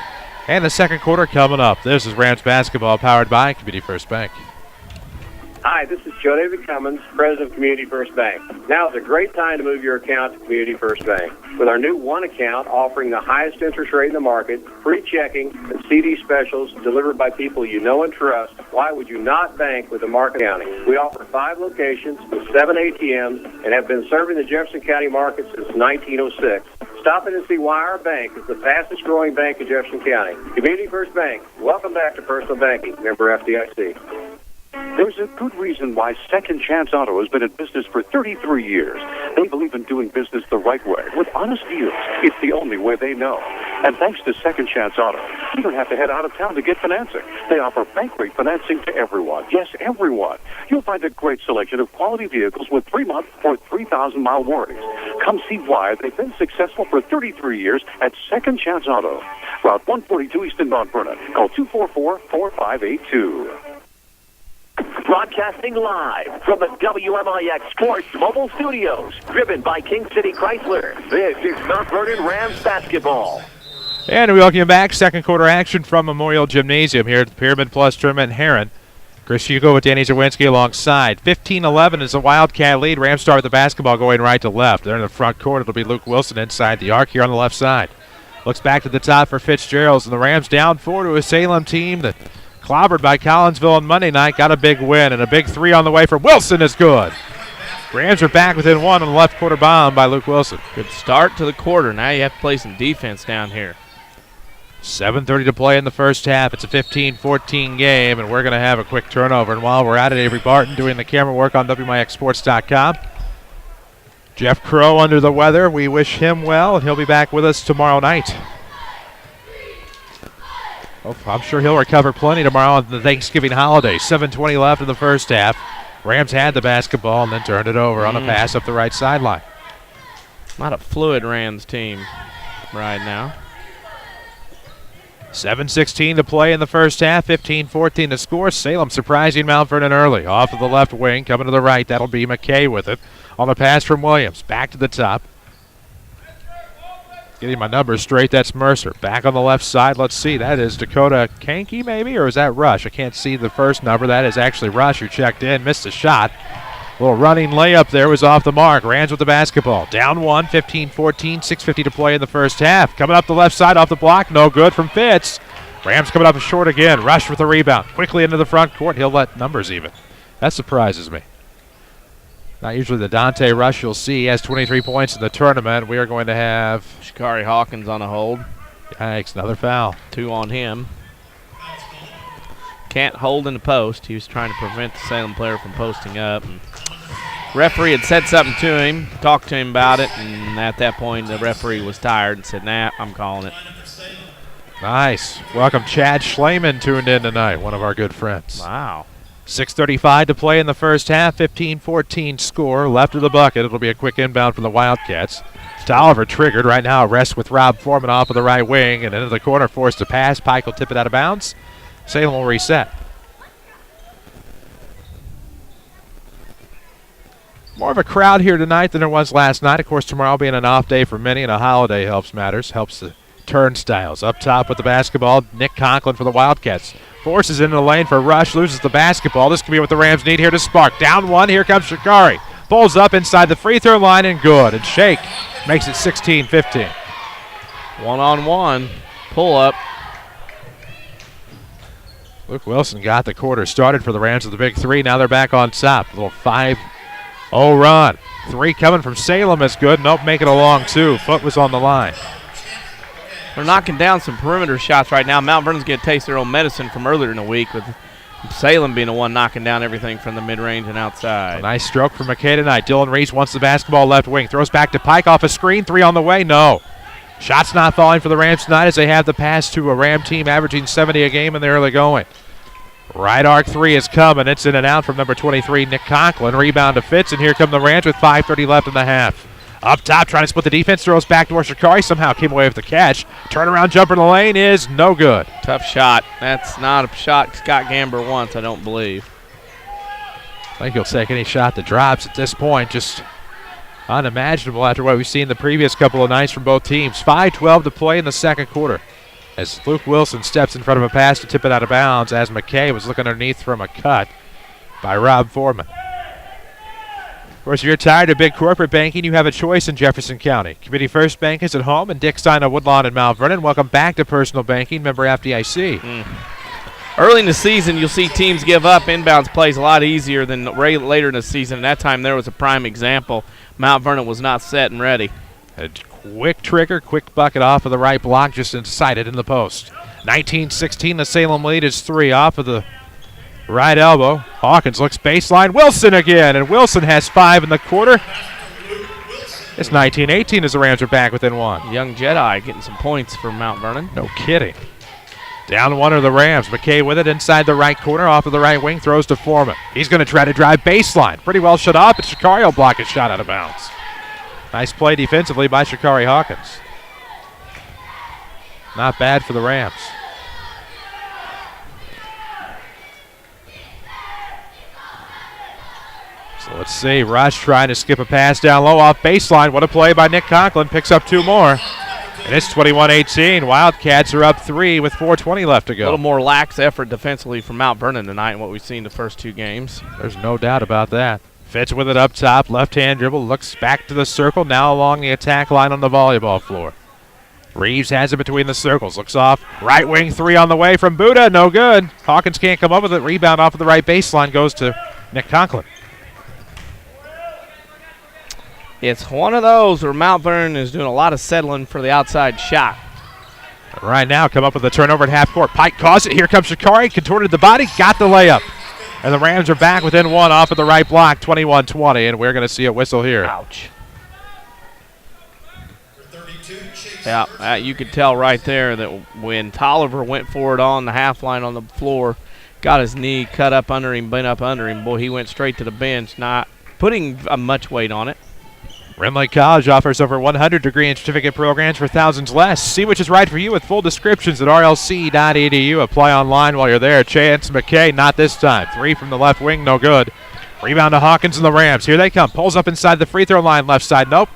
and the second quarter coming up. This is Rams Basketball powered by Community First Bank. Hi, this is Joe David Cummins, President of Community First Bank. Now is a great time to move your account to Community First Bank. With our new One account offering the highest interest rate in the market, free checking, and CD specials delivered by people you know and trust, why would you not bank with the Market County? We offer 5 locations with 7 ATMs and have been serving the Jefferson County market since 1906. Stop in and see why our bank is the fastest growing bank in Jefferson County. Community First Bank. Welcome back to personal banking. Member FDIC. There's a good reason why Second Chance Auto has been in business for 33 years. They believe in doing business the right way, with honest deals. It's the only way they know. And thanks to Second Chance Auto, you don't have to head out of town to get financing. They offer bank rate financing to everyone. Yes, everyone. You'll find a great selection of quality vehicles with 3-month or 3,000-mile warranties. Come see why they've been successful for 33 years at Second Chance Auto. Route 142 East in Mount Vernon. Call 244-4582. Broadcasting live from the WMIX Sports Mobile Studios, driven by King City Chrysler. This is Mount Vernon Rams Basketball. And we welcome you back. Second quarter action from Memorial Gymnasium here at the Pyramid Plus Tournament in Heron. Chris Hugo with Danny Czerwinski alongside. 15-11 is the Wildcat lead. Rams start with the basketball going right to left. They're in the front court. It'll be Luke Wilson inside the arc here on the left side. Looks back to the top for Fitzgerald, and the Rams down 4 to a Salem team that clobbered by Collinsville on Monday night, got a big win, and a big 3 on the way from Wilson is good. Rams are back within 1 on the left quarter bomb by Luke Wilson. Good start to the quarter. Now you have to play some defense down here. 7:30 to play in the first half. It's a 15-14 game, and we're going to have a quick turnover. And while we're at it, Avery Barton doing the camera work on WMIXsports.com. Jeff Crow under the weather. We wish him well, and he'll be back with us tomorrow night. Oh, I'm sure he'll recover plenty tomorrow on the Thanksgiving holiday. 7:20 left in the first half. Rams had the basketball and then turned it over on a pass up the right sideline. Not a fluid Rams team right now. 7:16 to play in the first half. 15-14 to score. Salem surprising Mount Vernon early. Off of the left wing, coming to the right. That'll be McKay with it. On a pass from Williams. Back to the top. Getting my numbers straight, that's Mercer. Back on the left side, let's see. That is Dakota Kanke, maybe, or is that Rush? I can't see the first number. That is actually Rush who checked in, missed a shot. Little running layup there was off the mark. Rams with the basketball. Down 1, 15-14, 6:50 to play in the first half. Coming up the left side off the block, no good from Fitz. Rams coming up short again. Rush with the rebound. Quickly into the front court. He'll let numbers even. That surprises me. Not usually the Dante Rush you'll see. He has 23 points in the tournament. We are going to have Shakari Hawkins on a hold. Yikes, another foul. 2 on him. Can't hold in the post. He was trying to prevent the Salem player from posting up. And referee had said something to him, talked to him about it, and at that point the referee was tired and said, nah, I'm calling it. Nice. Welcome Chad Schleiman tuned in tonight, one of our good friends. Wow. 6:35 to play in the first half. 15-14 score. Left of the bucket. It'll be a quick inbound from the Wildcats. Stolliver triggered. Right now, rest with Rob Foreman off of the right wing. And into the corner, forced to pass. Pike will tip it out of bounds. Salem will reset. More of a crowd here tonight than there was last night. Of course, tomorrow being an off day for many and a holiday helps matters. Helps the turnstiles. Up top with the basketball, Nick Conklin for the Wildcats. Forces into the lane for Rush, loses the basketball. This could be what the Rams need here to spark. Down 1, here comes Shakari. Pulls up inside the free throw line and good. And Shake makes it 16-15. 1-on-1, pull up. Luke Wilson got the quarter started for the Rams with the big three. Now they're back on top. A little 5-0 run. Three coming from Salem is good. Nope, make it a long two. Foot was on the line. They're knocking down some perimeter shots right now. Mount Vernon's going to taste their own medicine from earlier in the week with Salem being the one knocking down everything from the mid-range and outside. A nice stroke from McKay tonight. Dylan Reese wants the basketball left wing. Throws back to Pike off a screen. Three on the way. No. Shots not falling for the Rams tonight as they have the pass to a Ram team averaging 70 a game in the early going. Right arc three is coming. It's in and out from number 23, Nick Conklin. Rebound to Fitz, and here come the Rams with 5:30 left in the half. Up top, trying to split the defense. Throws back to Shakari. Somehow came away with the catch. Turnaround jumper in the lane is no good. Tough shot. That's not a shot Scott Gamber wants, I don't believe. I think he'll take any shot that drops at this point. Just unimaginable after what we've seen the previous couple of nights from both teams. 5:12 to play in the second quarter as Luke Wilson steps in front of a pass to tip it out of bounds as McKay was looking underneath from a cut by Rob Foreman. Of course, if you're tired of big corporate banking, you have a choice in Jefferson County. Community First Bank is at home in Dick Stein of Woodlawn and Mount Vernon. Welcome back to personal banking, member FDIC. Early in the season, you'll see teams give up inbounds plays a lot easier than later in the season. And that time there was a prime example. Mount Vernon was not set and ready. A quick trigger, quick bucket off of the right block, just inside it in the post. 19-16, the Salem lead is three off of the right elbow. Hawkins looks baseline. Wilson again, and Wilson has 5 in the quarter. It's 19-18 as the Rams are back within one. Young Jedi getting some points for Mount Vernon. No kidding. Down one are the Rams. McKay with it inside the right corner, off of the right wing, throws to Foreman. He's going to try to drive baseline. Pretty well shut off, but Shakari will block his shot out of bounds. Nice play defensively by Shakari Hawkins. Not bad for the Rams. So let's see. Rush trying to skip a pass down low off baseline. What a play by Nick Conklin. Picks up 2 more. And it's 21-18. Wildcats are up 3 with 4:20 left to go. A little more lax effort defensively from Mount Vernon tonight in what we've seen the first 2 games. There's no doubt about that. Fitz with it up top. Left-hand dribble. Looks back to the circle. Now along the attack line on the volleyball floor. Reeves has it between the circles. Looks off. Right wing 3 on the way from Buddha. No good. Hawkins can't come up with it. Rebound off of the right baseline goes to Nick Conklin. It's one of those where Mount Vernon is doing a lot of settling for the outside shot. Right now, come up with a turnover at half court. Pike caused it. Here comes Shakari. Contorted the body. Got the layup. And the Rams are back within 1 off of the right block. 21-20. And we're going to see a whistle here. Ouch. Yeah, you could tell right there that when Tolliver went for it on the half line on the floor, got his knee cut up under him, bent up under him, boy, he went straight to the bench, not putting much weight on it. Rim Lake College offers over 100 degree and certificate programs for thousands less. See which is right for you with full descriptions at rlc.edu. Apply online while you're there. Chance McKay, not this time. 3 from the left wing, no good. Rebound to Hawkins and the Rams. Here they come. Pulls up inside the free throw line, left side. Nope.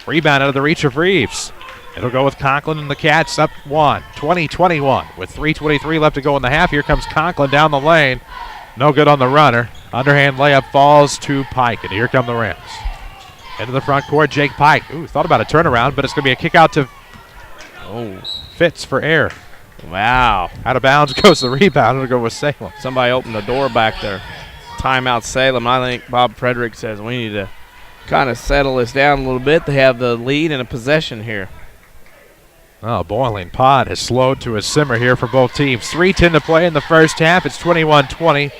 Rebound out of the reach of Reeves. It'll go with Conklin and the Cats up 1. 20-21 with 3:23 left to go in the half. Here comes Conklin down the lane. No good on the runner. Underhand layup falls to Pike, and here come the Rams. Into the front court, Jake Pike. Ooh, thought about a turnaround, but it's going to be a kick out to Fitz for air. Wow. Out of bounds goes the rebound. It'll go with Salem. Somebody opened the door back there. Timeout Salem. I think Bob Frederick says we need to kind of settle this down a little bit. They have the lead and a possession here. Oh, boiling pot has slowed to a simmer here for both teams. 3:10 to play in the first half. It's 21-20.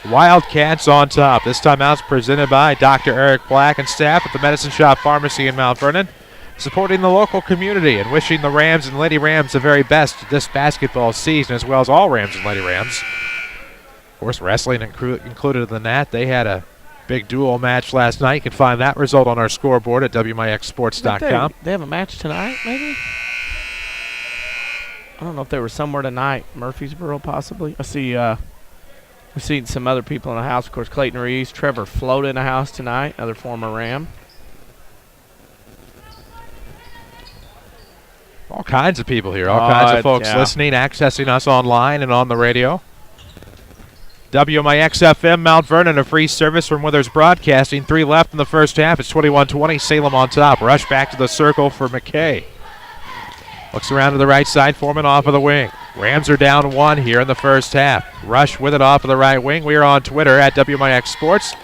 Wildcats on top. This timeout's presented by Dr. Eric Black and staff at the Medicine Shop Pharmacy in Mount Vernon, supporting the local community and wishing the Rams and Lady Rams the very best this basketball season, as well as all Rams and Lady Rams. Of course, wrestling included in that. They had a big duel match last night. You can find that result on our scoreboard at WMIXsports.com. They have a match tonight, maybe? I don't know if they were somewhere tonight. Murfreesboro, possibly. I see we've seen some other people in the house. Of course, Clayton Reeves, Trevor Float in the house tonight, another former Ram. All kinds of people here. All kinds of folks listening, accessing us online and on the radio. WMIX FM Mount Vernon, a free service from Withers Broadcasting. 3 left in the first half. It's 21-20. Salem on top. Rush back to the circle for McKay. Looks around to the right side. Foreman off of the wing. Rams are down 1 here in the first half. Rush with it off of the right wing. We are on Twitter at WMIX Sports.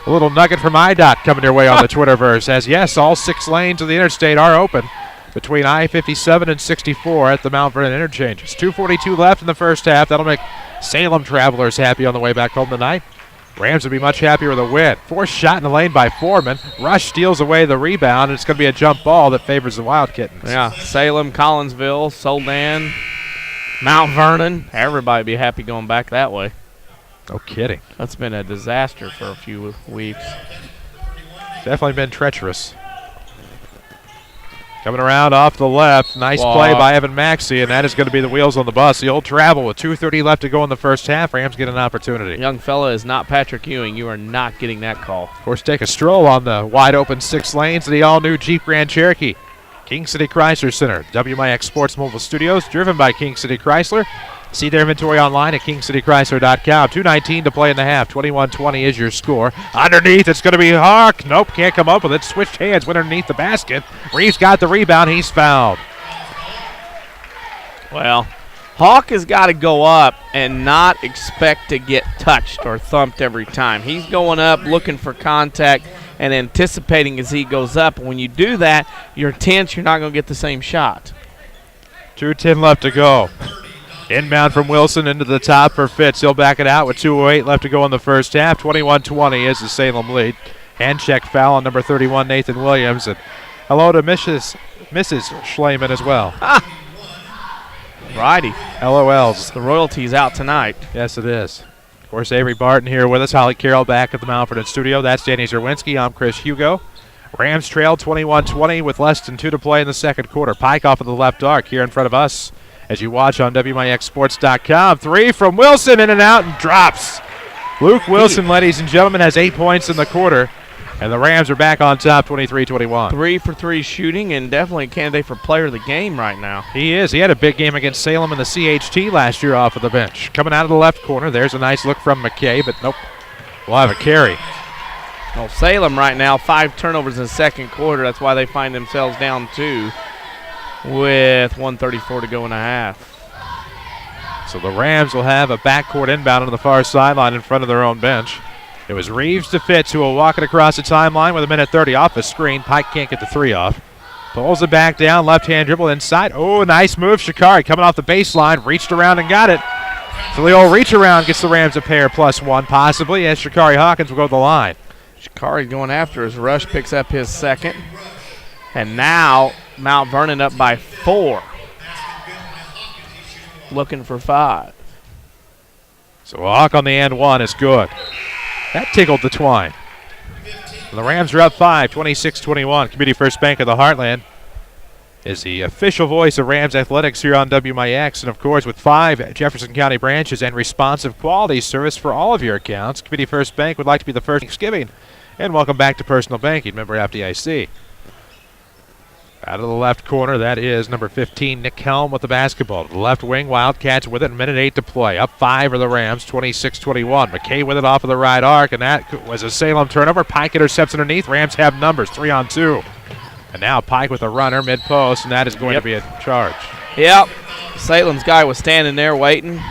A little nugget from IDOT coming your way on the Twitterverse as, yes, all 6 lanes of the interstate are open between I-57 and 64 at the Mount Vernon interchanges. 2:42 left in the first half. That'll make Salem travelers happy on the way back home tonight. Rams would be much happier with a win. Forced shot in the lane by Foreman. Rush steals away the rebound, and it's going to be a jump ball that favors the Wildkittens. Yeah, Salem, Collinsville, Soldan, Mount Vernon. Everybody be happy going back that way. No kidding. That's been a disaster for a few weeks. Definitely been treacherous. Coming around off the left. Nice play by Evan Maxey, and that is going to be the wheels on the bus. The old travel with 2:30 left to go in the first half. Rams get an opportunity. Young fella is not Patrick Ewing. You are not getting that call. Of course, take a stroll on the wide-open 6 lanes of the all-new Jeep Grand Cherokee. King City Chrysler Center, WMIX Sports Mobile Studios, driven by King City Chrysler. See their inventory online at kingcitychrysler.com. 2:19 to play in the half. 21-20 is your score. Underneath, it's going to be Hawk. Nope, can't come up with it. Switched hands, went underneath the basket. Reeves got the rebound. He's fouled. Well, Hawk has got to go up and not expect to get touched or thumped every time. He's going up looking for contact and anticipating as he goes up. And when you do that, you're tense. You're not going to get the same shot. 2:10 left to go. Inbound from Wilson into the top for Fitz. He'll back it out with 2:08 left to go in the first half. 21-20 is the Salem lead. Hand check foul on number 31, Nathan Williams. And hello to Mrs. Schleiman as well. Righty. LOLs. The royalty's out tonight. Yes, it is. Of course, Avery Barton here with us. Holly Carroll back at the Mount Vernon studio. That's Danny Czerwinski. I'm Chris Hugo. Rams trail 21-20 with less than 2 to play in the second quarter. Pike off of the left arc here in front of us as you watch on WMIXsports.com. 3 from Wilson, in and out, and drops. Luke Wilson, ladies and gentlemen, has 8 points in the quarter, and the Rams are back on top 23-21. 3 for 3 shooting, and definitely a candidate for player of the game right now. He is. He had a big game against Salem in the CHT last year off of the bench. Coming out of the left corner, there's a nice look from McKay, but nope. We'll have a carry. Well, Salem right now, 5 turnovers in the second quarter. That's why they find themselves down 2 with 1:34 to go in a half. So the Rams will have a backcourt inbound on the far sideline in front of their own bench. It was Reeves to Fitz, who will walk it across the timeline with 1:30 off the screen. Pike can't get the 3 off. Pulls it back down, left-hand dribble inside. Oh, nice move. Shakari coming off the baseline, reached around and got it. So the old reach around gets the Rams a pair +1 possibly, as Shakari Hawkins will go to the line. Shakari going after as Rush picks up his second. And now Mount Vernon up by 4. Looking for 5. So a hawk on the and 1 is good. That tickled the twine. The Rams are up 5, 26-21. Community First Bank of the Heartland is the official voice of Rams athletics here on WMIX. And, of course, with 5 Jefferson County branches and responsive quality service for all of your accounts, Community First Bank would like to be the first Thanksgiving. And welcome back to personal banking. Member FDIC. Out of the left corner, that is number 15, Nick Helm with the basketball. The left wing, Wildcats with it, 1:08 to play. Up 5 are the Rams, 26-21. McKay with it off of the right arc, and that was a Salem turnover. Pike intercepts underneath. Rams have numbers, 3-on-2. And now Pike with a runner, mid-post, and that is going to be a charge. Yep. Salem's guy was standing there waiting.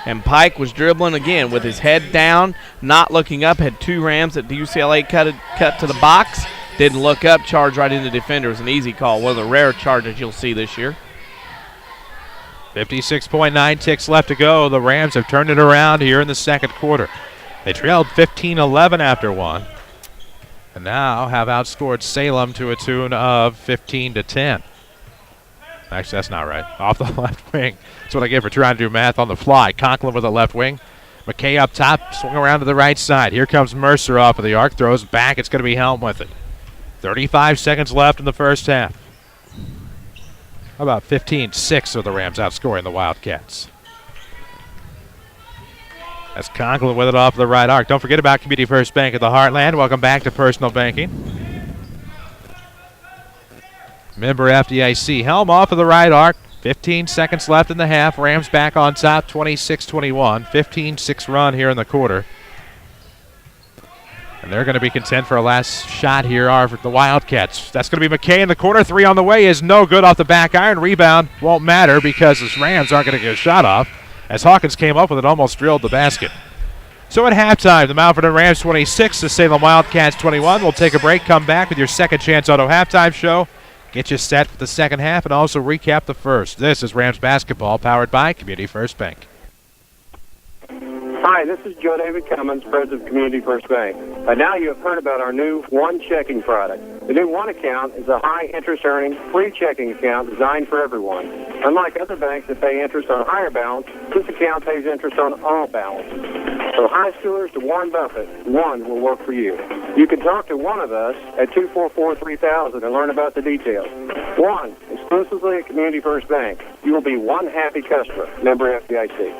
And Pike was dribbling again with his head down, not looking up. Had 2 Rams at the UCLA cut to the box. Didn't look up, charged right into the defender. It was an easy call, one of the rare charges you'll see this year. 56.9 ticks left to go. The Rams have turned it around here in the second quarter. They trailed 15-11 after 1. And now have outscored Salem to a tune of 15-10. Actually, that's not right. Off the left wing. That's what I get for trying to do math on the fly. Conklin with the left wing. McKay up top, swing around to the right side. Here comes Mercer off of the arc, throws back. It's going to be Helm with it. 35 seconds left in the first half. How about 15-6 are the Rams outscoring the Wildcats. That's Conklin with it off the right arc. Don't forget about Community First Bank of the Heartland. Welcome back to personal banking. Member FDIC. Helm off of the right arc. 15 seconds left in the half. Rams back on top, 26-21. 15-6 run here in the quarter. And they're going to be content for a last shot here are for the Wildcats. That's going to be McKay in the corner. 3 on the way is no good off the back iron. Rebound won't matter because the Rams aren't going to get a shot off as Hawkins came up with it, almost drilled the basket. So at halftime, the Mount Vernon Rams 26, the Salem Wildcats 21. We'll take a break, come back with your Second Chance Auto halftime show, get you set for the second half, and also recap the first. This is Rams Basketball, powered by Community First Bank. Hi, this is Joe David Cummins, President of Community First Bank. By now you have heard about our new One Checking product. The new One account is a high-interest earning, free checking account designed for everyone. Unlike other banks that pay interest on higher balance, this account pays interest on all balance. From high schoolers to Warren Buffett, One will work for you. You can talk to one of us at 244-3000 and learn about the details. One, exclusively at Community First Bank. You will be one happy customer. Member FDIC.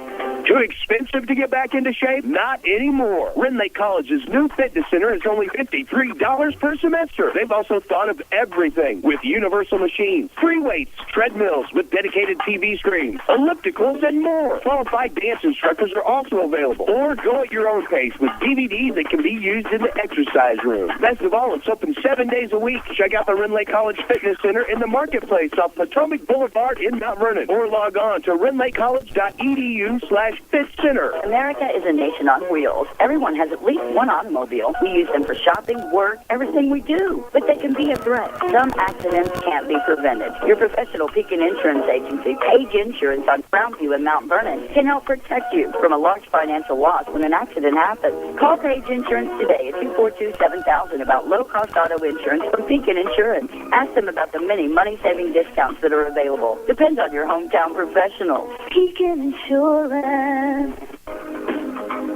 Too expensive to get back into shape? Not anymore. Rend Lake College's new fitness center is only $53 per semester. They've also thought of everything with universal machines, free weights, treadmills with dedicated TV screens, ellipticals, and more. Qualified dance instructors are also available. Or go at your own pace with DVDs that can be used in the exercise room. Best of all, it's open 7 days a week. Check out the Rend Lake College Fitness Center in the Marketplace off Potomac Boulevard in Mount Vernon. Or log on to rendlakecollege.edu/Fit Center. America is a nation on wheels. Everyone has at least one automobile. We use them for shopping, work, everything we do. But they can be a threat. Some accidents can't be prevented. Your professional Pekin Insurance Agency, Page Insurance on Brownview in Mount Vernon, can help protect you from a large financial loss when an accident happens. Call Page Insurance today at 242-7000 about low-cost auto insurance from Pekin Insurance. Ask them about the many money-saving discounts that are available. Depends on your hometown professional. Pekin Insurance.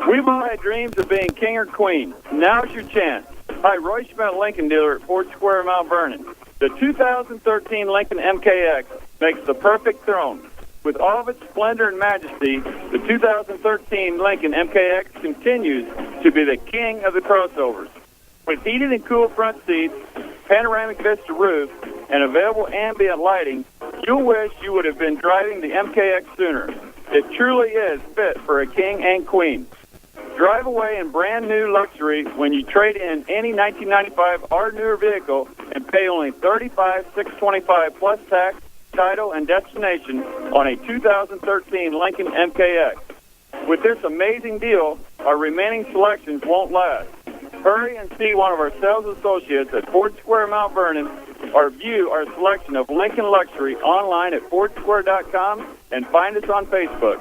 We've all had dreams of being king or queen. Now's your chance. Hi, Roy Schmidt, Lincoln dealer at Ford Square, Mount Vernon. The 2013 Lincoln MKX makes the perfect throne. With all of its splendor and majesty, the 2013 Lincoln MKX continues to be the king of the crossovers. With heated and cool front seats, panoramic vista roof, and available ambient lighting, you'll wish you would have been driving the MKX sooner. It truly is fit for a king and queen. Drive away in brand new luxury when you trade in any 1995 or newer vehicle and pay only $35,625 plus tax, title, and destination on a 2013 Lincoln MKX. With this amazing deal, our remaining selections won't last. Hurry and see one of our sales associates at Ford Square Mount Vernon or view our selection of Lincoln Luxury online at FordSquare.com and find us on Facebook.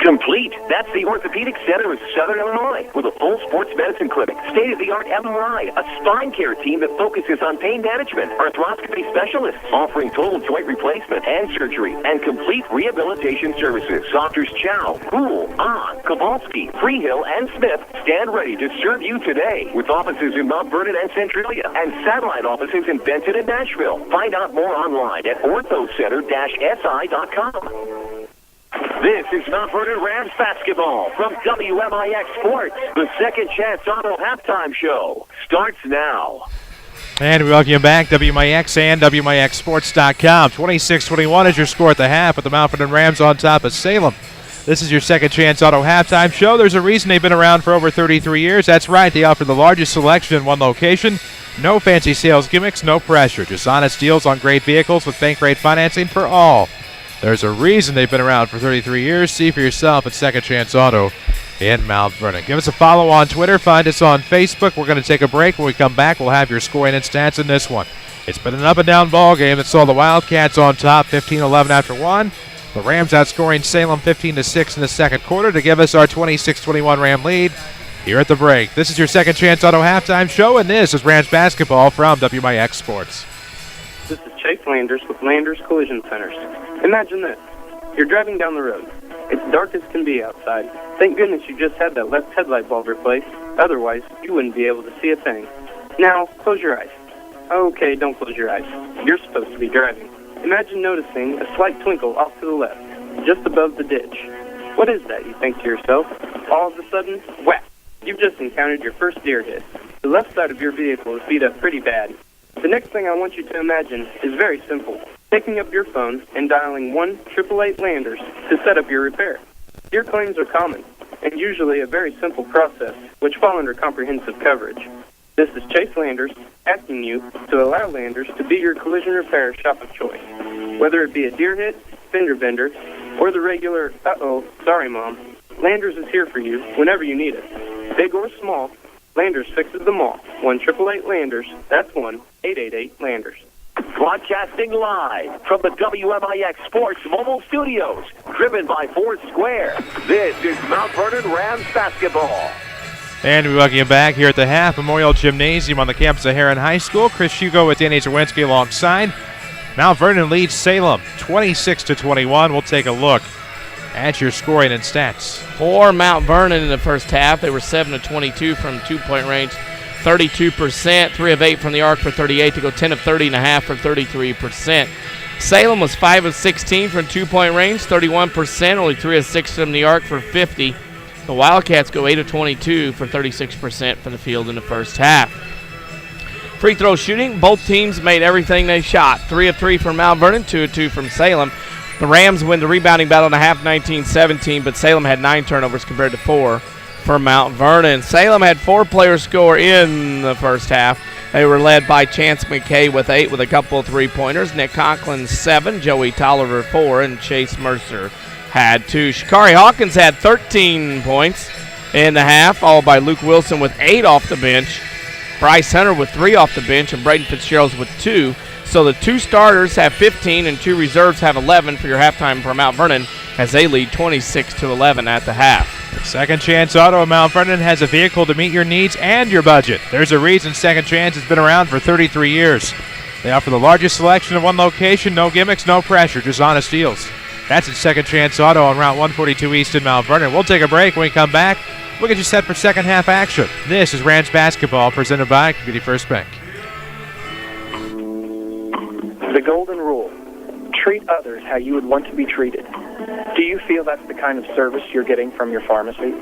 Complete. That's the Orthopedic Center of Southern Illinois with a full sports medicine clinic, state-of-the-art MRI, a spine care team that focuses on pain management, arthroscopy specialists offering total joint replacement and surgery, and complete rehabilitation services. Doctors Chow, Poole, Ahn, Kowalski, Freehill, and Smith stand ready to serve you today with offices in Mount Vernon and Centralia and satellite offices in Benton and Nashville. Find out more online at orthocenter-si.com. This is Mount Vernon Rams Basketball from WMIX Sports. The Second Chance Auto halftime show starts now. And we welcome you back, WMIX and WMIXsports.com. 26-21 is your score at the half with the Mount Vernon Rams on top of Salem. This is your Second Chance Auto halftime show. There's a reason they've been around for over 33 years. That's right, they offer the largest selection in one location. No fancy sales gimmicks, no pressure. Just honest deals on great vehicles with bank-rate financing for all. There's a reason they've been around for 33 years. See for yourself at Second Chance Auto in Mount Vernon. Give us a follow on Twitter. Find us on Facebook. We're going to take a break. When we come back, we'll have your scoring and stats in this one. It's been an up-and-down ball game that saw the Wildcats on top 15-11 after one. The Rams outscoring Salem 15-6 in the second quarter to give us our 26-21 Ram lead here at the break. This is your Second Chance Auto halftime show, and this is Rams Basketball from WMIX Sports. This is Chase Landers with Landers Collision Centers. Imagine this. You're driving down the road. It's dark as can be outside. Thank goodness you just had that left headlight bulb replaced. Otherwise, you wouldn't be able to see a thing. Now, close your eyes. Okay, don't close your eyes. You're supposed to be driving. Imagine noticing a slight twinkle off to the left, just above the ditch. What is that, you think to yourself? All of a sudden, whack! You've just encountered your first deer hit. The left side of your vehicle is beat up pretty bad. The next thing I want you to imagine is very simple. Picking up your phone and dialing 1-888-LANDERS to set up your repair. Deer claims are common, and usually a very simple process, which fall under comprehensive coverage. This is Chase Landers asking you to allow Landers to be your collision repair shop of choice. Whether it be a deer hit, fender bender, or the regular, sorry mom, Landers is here for you whenever you need it. Big or small, Landers fixes them all. 1-888-LANDERS. That's 1-888-LANDERS. Broadcasting live from the WMIX Sports Mobile Studios, driven by Ford Square. This is Mount Vernon Rams Basketball. And we welcome you back here at the Half Memorial Gymnasium on the campus of Heron High School. Chris Hugo with Danny Czerwinski alongside. Mount Vernon leads Salem 26-21. We'll take a look at your scoring and stats. For Mount Vernon in the first half, they were 7-22 from two-point range, 32%, 3 of 8 from the arc for 38 to go 10 of 30.5 for 33%. Salem was 5 of 16 from two-point range, 31%, only 3 of 6 from the arc for 50. The Wildcats go 8 of 22 for 36% from the field in the first half. Free throw shooting, both teams made everything they shot. 3 of 3 from Mount Vernon, 2 of 2 from Salem. The Rams win the rebounding battle in the half 19-17, but Salem had 9 turnovers compared to 4 for Mount Vernon. Salem had 4 players score in the first half. They were led by Chance McKay with 8 with a couple of three-pointers. Nick Conklin 7, Joey Tolliver 4, and Chase Mercer had 2. Shakari Hawkins had 13 points in the half, followed by Luke Wilson with 8 off the bench, Bryce Hunter with 3 off the bench, and Braden Fitzgerald with 2. So the 2 starters have 15 and 2 reserves have 11 for your halftime for Mount Vernon as they lead 26-11 at the half. Second Chance Auto of Mount Vernon has a vehicle to meet your needs and your budget. There's a reason Second Chance has been around for 33 years. They offer the largest selection in one location, no gimmicks, no pressure, just honest deals. That's at Second Chance Auto on Route 142 East in Mount Vernon. We'll take a break. When we come back, we'll get you set for second half action. This is Rams Basketball presented by Community First Bank. The golden rule. Treat others how you would want to be treated. Do you feel that's the kind of service you're getting from your pharmacy?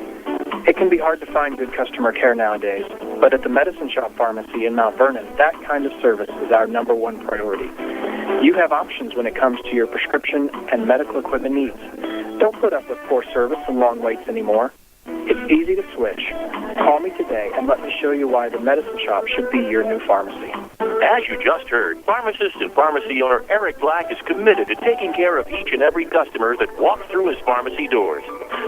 It can be hard to find good customer care nowadays, but at the Medicine Shop Pharmacy in Mount Vernon, that kind of service is our #1 priority. You have options when it comes to your prescription and medical equipment needs. Don't put up with poor service and long waits anymore. It's easy to switch. Call me today and let me show you why the Medicine Shop should be your new pharmacy. As you just heard, pharmacist and pharmacy owner Eric Black is committed to taking care of each and every customer that walks through his pharmacy doors.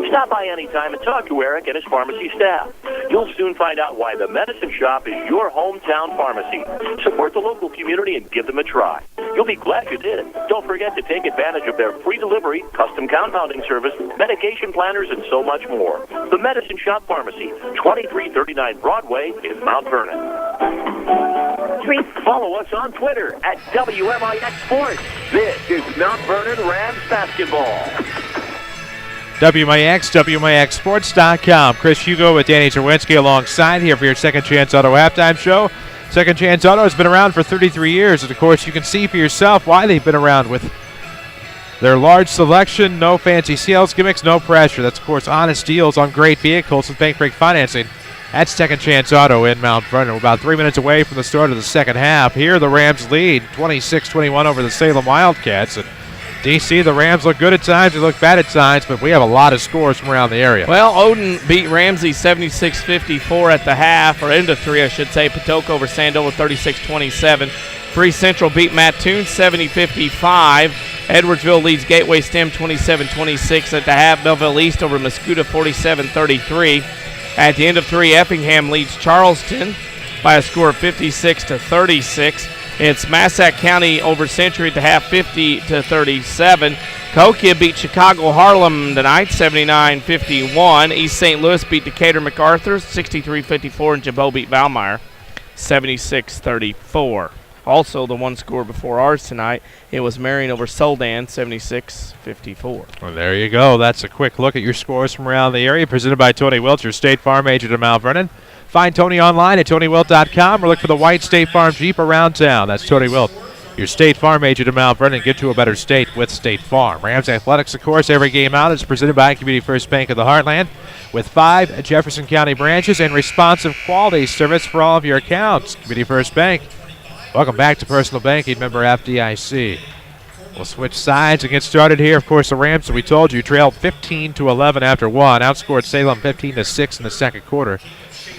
Stop by anytime and talk to Eric and his pharmacy staff. You'll soon find out why the Medicine Shop is your hometown pharmacy. Support the local community and give them a try. You'll be glad you did. Don't forget to take advantage of their free delivery, custom compounding service, medication planners, and so much more. The Medicine Shop Pharmacy, 2339 Broadway in Mount Vernon. Follow us on Twitter at WMIX Sports. This is Mount Vernon Rams Basketball. WMIX, WMIXSports.com. Chris Hugo with Danny Czerwinski alongside here for your Second Chance Auto halftime show. Second Chance Auto has been around for 33 years, and of course you can see for yourself why they've been around with their large selection, no fancy sales gimmicks, no pressure. That's, of course, honest deals on great vehicles with bank break financing. That's Second Chance Auto in Mount Vernon. We're about 3 minutes away from the start of the second half. Here the Rams lead 26-21 over the Salem Wildcats. And DC, the Rams look good at times, they look bad at times, but we have a lot of scores from around the area. Well, Odin beat Ramsey 76-54 at the half, or into 3, I should say. Patoka over Sandoval 36-27. Free Central beat Mattoon 70-55. Edwardsville leads Gateway STEM 27-26 at the half. Belleville East over Mascoutah 47-33. At the end of 3, Effingham leads Charleston by a score of 56-36. It's Massac County over Century at the half, 50-37. Cahokia beat Chicago Harlem tonight, 79-51. East St. Louis beat Decatur MacArthur, 63-54, and Jabot beat Valmeyer, 76-34. Also, the one score before ours tonight, it was Marion over Soldan, 76-54. Well, there you go. That's a quick look at your scores from around the area, presented by Tony Wilt, your State Farm agent in Mount Vernon. Find Tony online at TonyWilt.com or look for the white State Farm Jeep around town. That's Tony Wilt, your State Farm agent in Mount Vernon. Get to a better state with State Farm. Rams Athletics, of course, every game out is presented by Community First Bank of the Heartland, with 5 Jefferson County branches and responsive quality service for all of your accounts. Community First Bank. Welcome back to Personal Banking, member FDIC. We'll switch sides and get started here. Of course, the Rams, we told you, trailed 15-11 after one. Outscored Salem 15-6 in the second quarter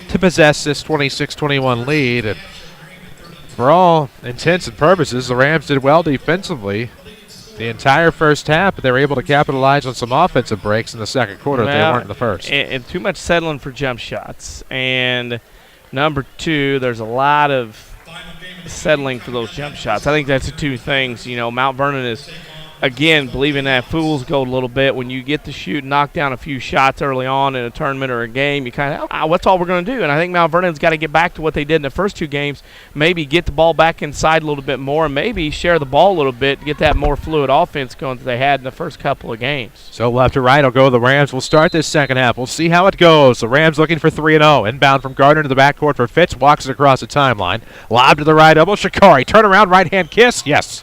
to possess this 26-21 lead. And for all intents and purposes, the Rams did well defensively the entire first half, but they were able to capitalize on some offensive breaks in the second quarter that they weren't in the first. And too much settling for jump shots. And number two, there's a lot of settling for those jump shots. I think that's the two things. You know, Mount Vernon is, again, believing that fool's gold a little bit. When you get to shoot and knock down a few shots early on in a tournament or a game, you kind of, what's all we're going to do? And I think Mount Vernon's got to get back to what they did in the first two games, maybe get the ball back inside a little bit more, and maybe share the ball a little bit, get that more fluid offense going that they had in the first couple of games. So left to right will go the Rams. We'll start this second half. We'll see how it goes. The Rams looking for 3-0. Inbound from Gardner to the backcourt for Fitz. Walks it across the timeline. Lob to the right elbow. Shakari. Turnaround right-hand kiss. Yes.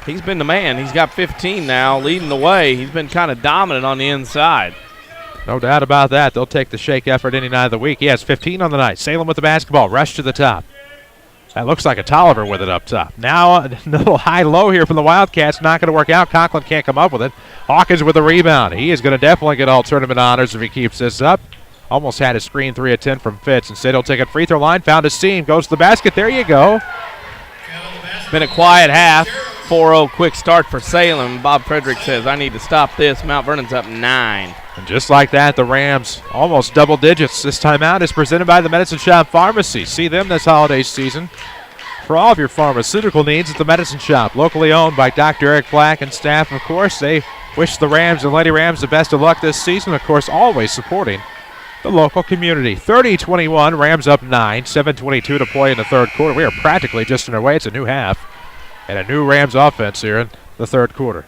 He's been the man. He's got 15 now, leading the way. He's been kind of dominant on the inside. No doubt about that. They'll take the shake effort any night of the week. He has 15 on the night. Salem with the basketball. Rush to the top. That looks like a Tolliver with it up top. Now a little high-low here from the Wildcats. Not going to work out. Conklin can't come up with it. Hawkins with the rebound. He is going to definitely get all tournament honors if he keeps this up. Almost had a screen 3 of 10 from Fitz. Instead, he'll take a free throw line. Found a seam. Goes to the basket. There you go. Been a quiet half. 4-0 quick start for Salem. Bob Frederick says, I need to stop this. Mount Vernon's up 9. And just like that, the Rams almost double digits. This timeout is presented by the Medicine Shop Pharmacy. See them this holiday season for all of your pharmaceutical needs at the Medicine Shop. Locally owned by Dr. Eric Black and staff, of course. They wish the Rams and Lady Rams the best of luck this season. Of course, always supporting the local community. 30-21, Rams up 9. 7:22 to play in the third quarter. We are practically just underway. It's a new half. And a new Rams offense here in the third quarter.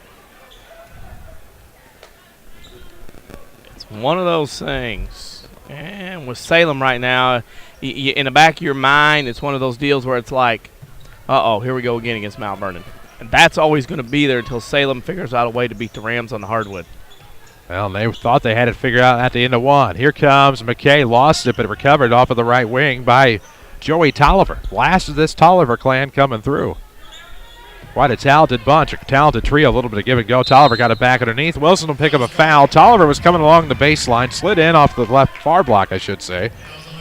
It's one of those things. And with Salem right now, in the back of your mind, it's one of those deals where it's like, uh-oh, here we go again against Mount Vernon. And that's always going to be there until Salem figures out a way to beat the Rams on the hardwood. Well, they thought they had it figured out at the end of one. Here comes McKay. Lost it, but recovered off of the right wing by Joey Tolliver. Last of this Tolliver clan coming through. Quite a talented bunch, a talented trio, a little bit of give and go. Tolliver got it back underneath. Wilson will pick up a foul. Tolliver was coming along the baseline, slid in off the left far block, I should say.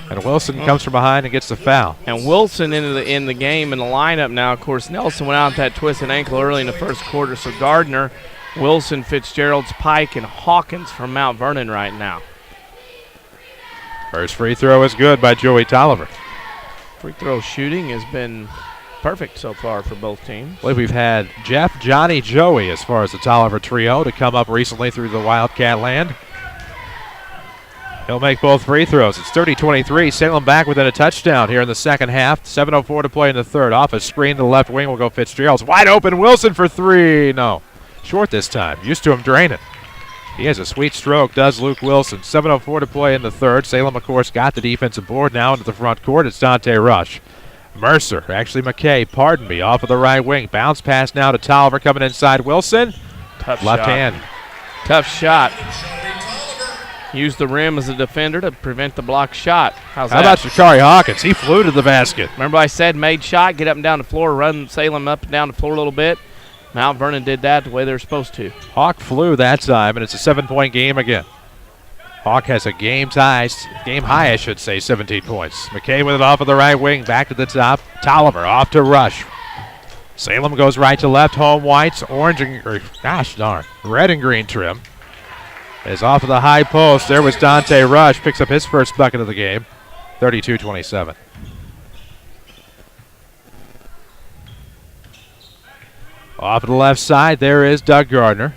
And Wilson comes from behind and gets the foul. And Wilson in the game in the lineup now. Of course, Nelson went out with that twisted ankle early in the first quarter. So Gardner, Wilson, Fitzgerald's, Pike, and Hawkins from Mount Vernon right now. First free throw is good by Joey Tolliver. Free throw shooting has been perfect so far for both teams. I believe we've had Jeff, Johnny, Joey as far as the Tolliver trio to come up recently through the Wildcat land. He'll make both free throws. It's 30-23. Salem back within a touchdown here in the second half. 7:04 to play in the third. Off a screen to the left wing will go Fitzgerald's. Wide open. Wilson for 3. No. Short this time. Used to him draining. He has a sweet stroke, does Luke Wilson. 7:04 to play in the third. Salem, of course, got the defensive board now into the front court. It's Dante Rush. Mercer, actually McKay, pardon me, off of the right wing. Bounce pass now to Tolliver coming inside Wilson. Tough left shot. hand. Tough shot. Use the rim as a defender to prevent the block shot. How about Shakari Hawkins? He flew to the basket. Remember I said made shot, get up and down the floor, run Salem up and down the floor a little bit. Mount Vernon did that the way they're supposed to. Hawk flew that time, and it's a 7-point game again. Hawk has a game high, I should say, 17 points. McKay with it off of the right wing, back to the top. Tolliver off to Rush. Salem goes right to left, home whites, orange and, red and green trim. Is off of the high post. There was Dante Rush, picks up his first bucket of the game. 32-27. Off of the left side, there is Doug Gardner.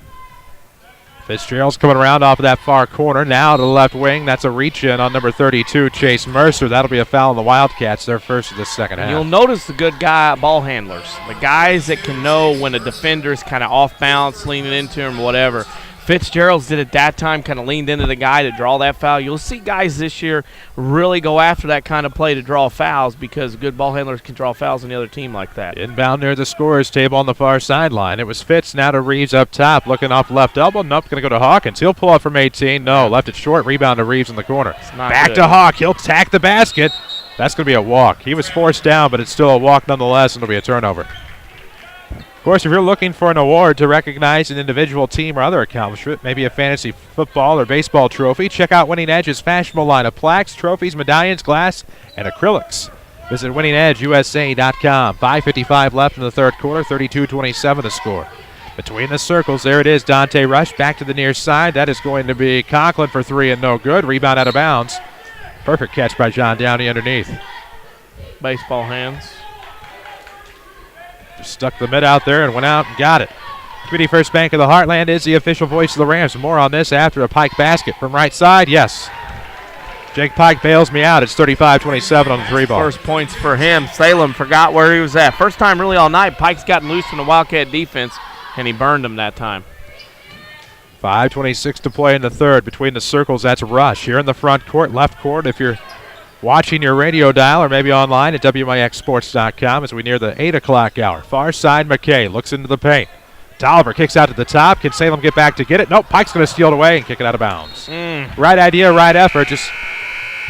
Fitzgerald's coming around off of that far corner. Now to the left wing. That's a reach-in on number 32, Chase Mercer. That'll be a foul on the Wildcats, their first of the second half. You'll notice the good ball handlers, the guys that can know when a defender's kind of off balance, leaning into him, whatever. Fitzgerald's did it that time, kind of leaned into the guy to draw that foul. You'll see guys this year really go after that kind of play to draw fouls because good ball handlers can draw fouls on the other team like that. Inbound near the scorer's table on the far sideline. It was Fitz, now to Reeves up top, looking off left elbow. Nope, going to go to Hawkins. He'll pull up from 18. No, left it short. Rebound to Reeves in the corner. Back good. To Hawk. He'll tack the basket. That's going to be a walk. He was forced down, but it's still a walk nonetheless, and it'll be a turnover. Of course, if you're looking for an award to recognize an individual team or other accomplishment, maybe a fantasy football or baseball trophy, check out Winning Edge's fashionable line of plaques, trophies, medallions, glass, and acrylics. Visit winningedgeusa.com. 5:55 left in the third quarter, 32-27 the score. Between the circles, there it is, Dante Rush back to the near side. That is going to be Conklin for three and no good. Rebound out of bounds. Perfect catch by John Downey underneath. Baseball hands. Just stuck the mid out there and went out and got it. Community First Bank of the Heartland is the official voice of the Rams. More on this after a Pike basket from right side. Yes. Jake Pike bails me out. It's 35-27 on the three ball. First points for him. Salem forgot where he was at. First time really all night. Pike's gotten loose from the Wildcat defense, and he burned him that time. 5:26 to play in the third. Between the circles, that's Rush. Here in the front court, left court. If you're watching your radio dial or maybe online at WMIXsports.com as we near the 8 o'clock hour. Far side, McKay looks into the paint. Tolliver kicks out to the top. Can Salem get back to get it? Nope, Pike's going to steal it away and kick it out of bounds. Right idea, right effort, just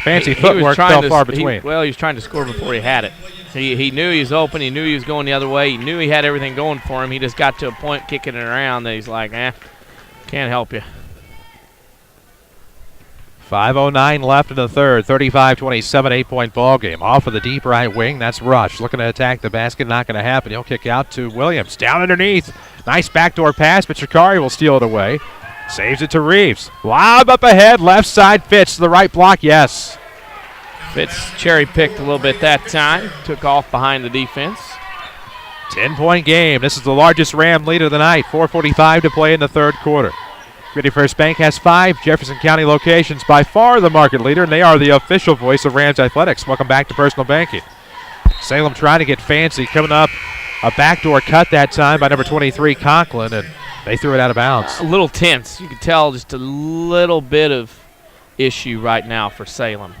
fancy footwork fell far between. He was trying to score before he had it. He knew he was open. He knew he was going the other way. He knew he had everything going for him. He just got to a point kicking it around that he's like, can't help you. 5:09 left in the third. 35-27, 8-point ball game. Off of the deep right wing. That's Rush looking to attack the basket. Not going to happen. He'll kick out to Williams. Down underneath. Nice backdoor pass, but Shakari will steal it away. Saves it to Reeves. Lob up ahead. Left side Fitz to the right block. Yes. Fitz cherry-picked a little bit that time. Took off behind the defense. 10-point game. This is the largest Ram lead of the night. 4:45 to play in the third quarter. Community First Bank has 5 Jefferson County locations, by far the market leader, and they are the official voice of Rams Athletics. Welcome back to Personal Banking. Salem trying to get fancy, coming up a backdoor cut that time by number 23, Conklin, and they threw it out of bounds. A little tense. You can tell just a little bit of issue right now for Salem.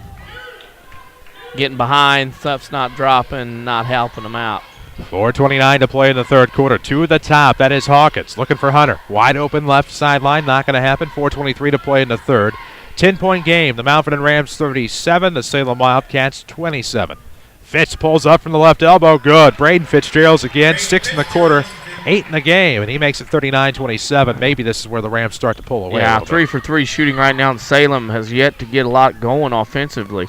Getting behind, stuff's not dropping, not helping them out. 4:29 to play in the third quarter. To the top, that is Hawkins. Looking for Hunter. Wide open left sideline. Not going to happen. 4:23 to play in the third. 10-point game. The Mount Vernon Rams 37. The Salem Wildcats 27. Fitz pulls up from the left elbow. Good. Braden Fitzgerald's again. 6 in the quarter. 8 in the game. And he makes it 39-27. Maybe this is where the Rams start to pull away. Yeah, 3 for 3 shooting right now. And Salem has yet to get a lot going offensively.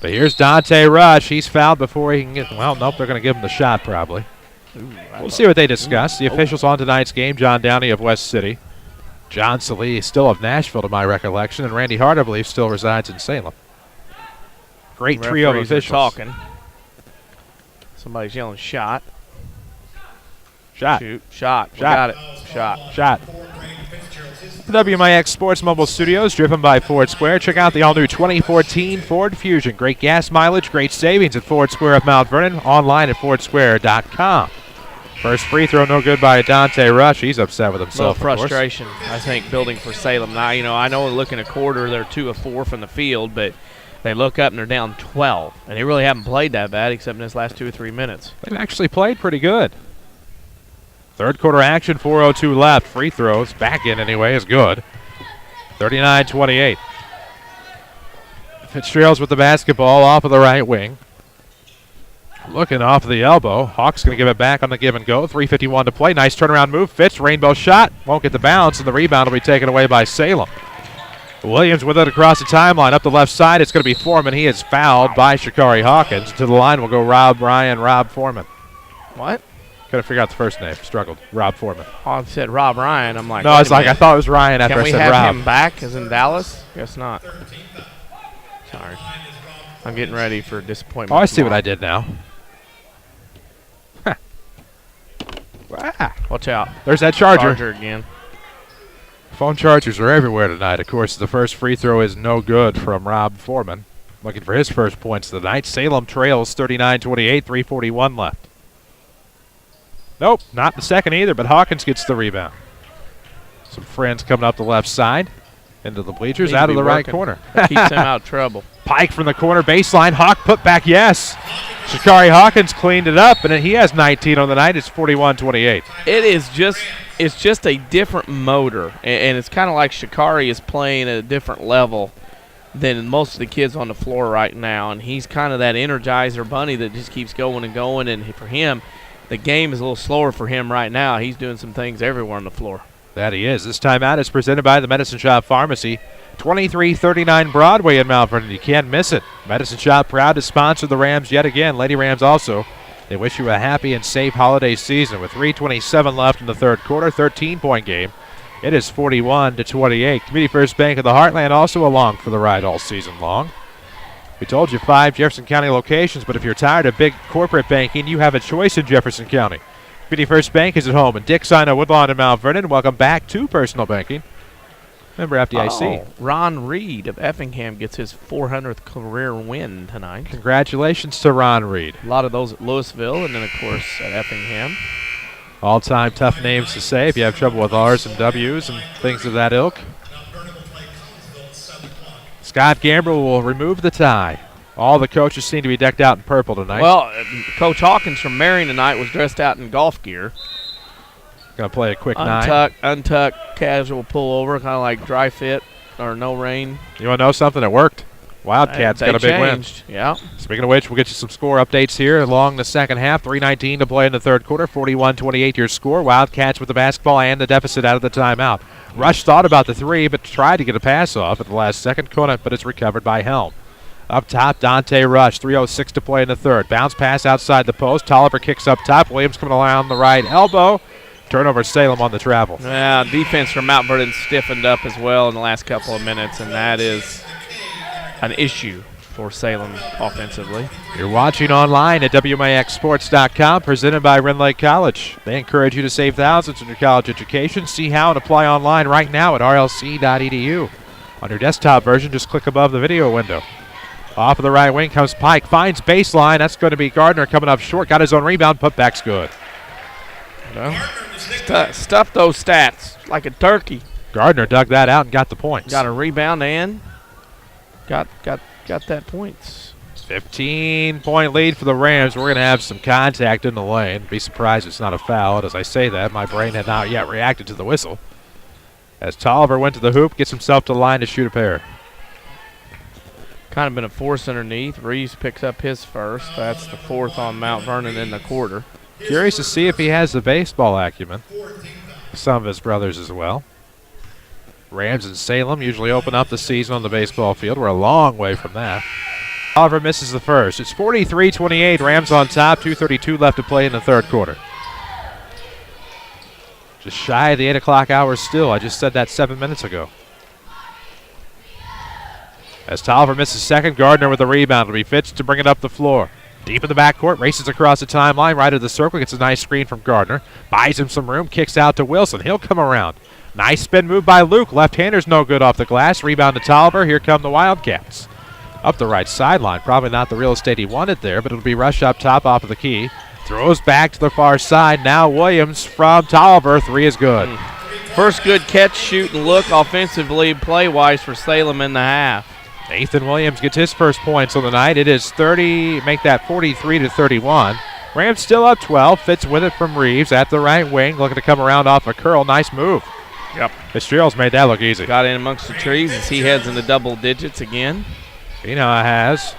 But here's Dante Rush. He's fouled before he can get. Well, nope, they're going to give him the shot probably. We'll see what they discuss. The officials on tonight's game, John Downey of West City. John Salee, still of Nashville to my recollection. And Randy Hart, I believe, still resides in Salem. Great trio of officials. Talking. Somebody's yelling shot. Shot. Shoot. Shot. Shot. Got it. Shot. Shot. The WMIX Sports Mobile Studios, driven by Ford Square. Check out the all-new 2014 Ford Fusion. Great gas mileage, great savings at Ford Square of Mount Vernon. Online at fordsquare.com. First free throw, no good by Dante Rush. He's upset with himself. Little frustration, I think, building for Salem. Now, I know looking a quarter, they're 2 of 4 from the field, but they look up and they're down 12. And they really haven't played that bad except in this last 2 or 3 minutes. They've actually played pretty good. Third quarter action, 4:02 left. Free throws, back in anyway, is good. 39-28. Fitzgerald's with the basketball off of the right wing. Looking off of the elbow. Hawks going to give it back on the give and go. 3:51 to play. Nice turnaround move. Fitz, rainbow shot. Won't get the bounce, and the rebound will be taken away by Salem. Williams with it across the timeline. Up the left side, it's going to be Foreman. He is fouled by Shakari Hawkins. To the line will go Rob Foreman. What? Couldn't figure out the first name. Struggled. Rob Foreman. Oh, I said Rob Ryan. I'm like, no, I was like, I thought it was Ryan after I said Rob. Can we have him back as in Dallas? Guess not. Sorry. I'm getting ready for disappointment. Oh, I see what I did now. Watch out. There's that charger. Charger again. Phone chargers are everywhere tonight. Of course, the first free throw is no good from Rob Foreman. Looking for his first points of the night. Salem trails 39-28, 3:41 left. Nope, not the second either, but Hawkins gets the rebound. Some friends coming up the left side. Into the bleachers, out of the right corner. Keeps them out of trouble. Pike from the corner baseline. Hawk put back, yes. Shakari Hawkins cleaned it up, and he has 19 on the night. It's 41-28. It's just a different motor, and it's kind of like Shakari is playing at a different level than most of the kids on the floor right now, and he's kind of that energizer bunny that just keeps going and going, and for him, the game is a little slower for him right now. He's doing some things everywhere on the floor. That he is. This timeout is presented by the Medicine Shop Pharmacy, 2339 Broadway in Mount Vernon. You can't miss it. Medicine Shop proud to sponsor the Rams yet again. Lady Rams also. They wish you a happy and safe holiday season. With 3:27 left in the third quarter, 13-point game. It is 41-28. Community First Bank of the Heartland also along for the ride all season long. We told you 5 Jefferson County locations, but if you're tired of big corporate banking, you have a choice in Jefferson County. Community First Bank is at home in Dixon, Woodlawn, and Mount Vernon. Welcome back to Personal Banking. Member FDIC. Ron Reed of Effingham gets his 400th career win tonight. Congratulations to Ron Reed. A lot of those at Louisville and then, of course, at Effingham. All-time tough names to say if you have trouble with R's and W's and things of that ilk. Scott Gambrill will remove the tie. All the coaches seem to be decked out in purple tonight. Well, Coach Hawkins from Marion tonight was dressed out in golf gear. Going to play a quick untuck, casual pullover, kind of like dry fit or no rain. You want to know something that worked? Wildcats got a big win. Yeah. Speaking of which, we'll get you some score updates here along the second half. 3:19 to play in the third quarter. 41-28 your score. Wildcats with the basketball and the deficit out of the timeout. Rush thought about the three, but tried to get a pass off at the last second. Couldn't, but it's recovered by Helm. Up top, Dante Rush. 3:06 to play in the third. Bounce pass outside the post. Tolliver kicks up top. Williams coming around the right elbow. Turnover Salem on the travel. Yeah, defense from Mount Vernon stiffened up as well in the last couple of minutes, and that is an issue for Salem offensively. You're watching online at WMIXsports.com, presented by Rend Lake College. They encourage you to save thousands in your college education. See how and apply online right now at rlc.edu. On your desktop version, just click above the video window. Off of the right wing comes Pike, finds baseline. That's going to be Gardner coming up short. Got his own rebound. Putback's good. Well, stuff those stats like a turkey. Gardner dug that out and got the points. Got a rebound and got that points. 15-point lead for the Rams. We're going to have some contact in the lane. Be surprised it's not a foul. And as I say that, my brain had not yet reacted to the whistle. As Tolliver went to the hoop, gets himself to the line to shoot a pair. Kind of been a force underneath. Reeves picks up his first. That's the fourth on Mount Vernon in the quarter. Curious to see if he has the baseball acumen. Some of his brothers as well. Rams and Salem usually open up the season on the baseball field. We're a long way from that. Oliver misses the first. It's 43-28. Rams on top. 2:32 left to play in the third quarter. Just shy of the 8 o'clock hour still. I just said that 7 minutes ago. As Tolliver misses second, Gardner with the rebound. It'll be Fitz to bring it up the floor. Deep in the backcourt, races across the timeline, right of the circle, gets a nice screen from Gardner. Buys him some room, kicks out to Wilson. He'll come around. Nice spin move by Luke. Left-hander's no good off the glass. Rebound to Tolliver. Here come the Wildcats. Up the right sideline. Probably not the real estate he wanted there, but it'll be Rush up top off of the key. Throws back to the far side. Now Williams from Tolliver. Three is good. First good catch, shoot, and look offensively, play-wise for Salem in the half. Nathan Williams gets his first points on the night. It is 30, make that 43-31. Rams still up 12. Fitz with it from Reeves at the right wing, looking to come around off a curl. Nice move. Yep. Fitzgerald's made that look easy. Got in amongst the trees as he heads into double digits again. Pina has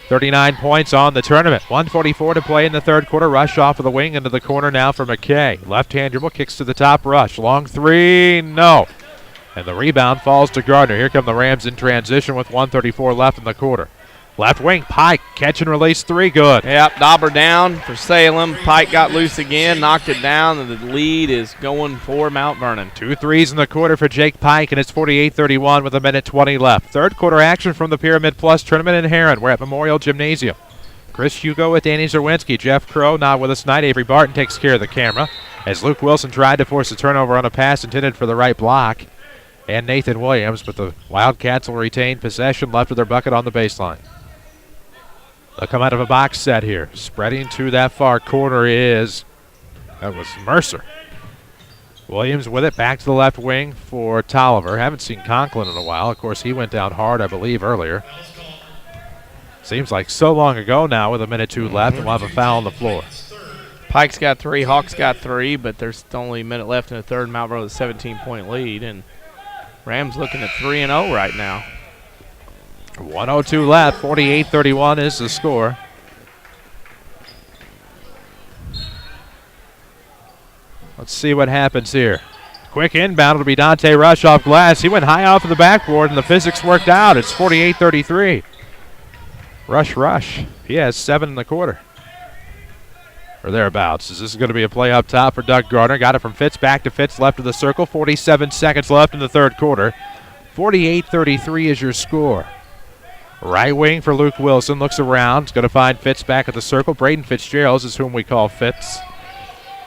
39 points on the tournament. 1:44 to play in the third quarter. Rush off of the wing into the corner now for McKay. Left-hand dribble, kicks to the top. Rush. Long three. No. And the rebound falls to Gardner. Here come the Rams in transition with 1:34 left in the quarter. Left wing, Pike, catch and release three, good. Yep, Dauber down for Salem. Pike got loose again, knocked it down, and the lead is going for Mount Vernon. 2 threes in the quarter for Jake Pike, and it's 48-31 with 1:20 left. Third quarter action from the Pyramid Plus tournament in Heron. We're at Memorial Gymnasium. Chris Hugo with Danny Czerwinski. Jeff Crow not with us tonight. Avery Barton takes care of the camera as Luke Wilson tried to force a turnover on a pass intended for the right block. And Nathan Williams, but the Wildcats will retain possession left of their bucket on the baseline. They'll come out of a box set here. Spreading to that far corner that was Mercer. Williams with it, back to the left wing for Tolliver. Haven't seen Conklin in a while. Of course, he went down hard, I believe, earlier. Seems like so long ago now with 1:02 left, and we'll have a foul on the floor. Pike's got 3, Hawks got 3, but there's only a minute left in the third. Mount Vernon with a 17-point lead, and Rams looking at 3-0 right now. 1:02 left. 48-31 is the score. Let's see what happens here. Quick inbound. It'll be Dante Rush off glass. He went high off of the backboard, and the physics worked out. It's 48-33. Rush. He has 7 in the quarter. Or thereabouts. This is going to be a play up top for Doug Gardner. Got it from Fitz, back to Fitz, left of the circle. 47 seconds left in the third quarter. 48-33 is your score. Right wing for Luke Wilson. Looks around. He's going to find Fitz back at the circle. Braden Fitzgerald is whom we call Fitz.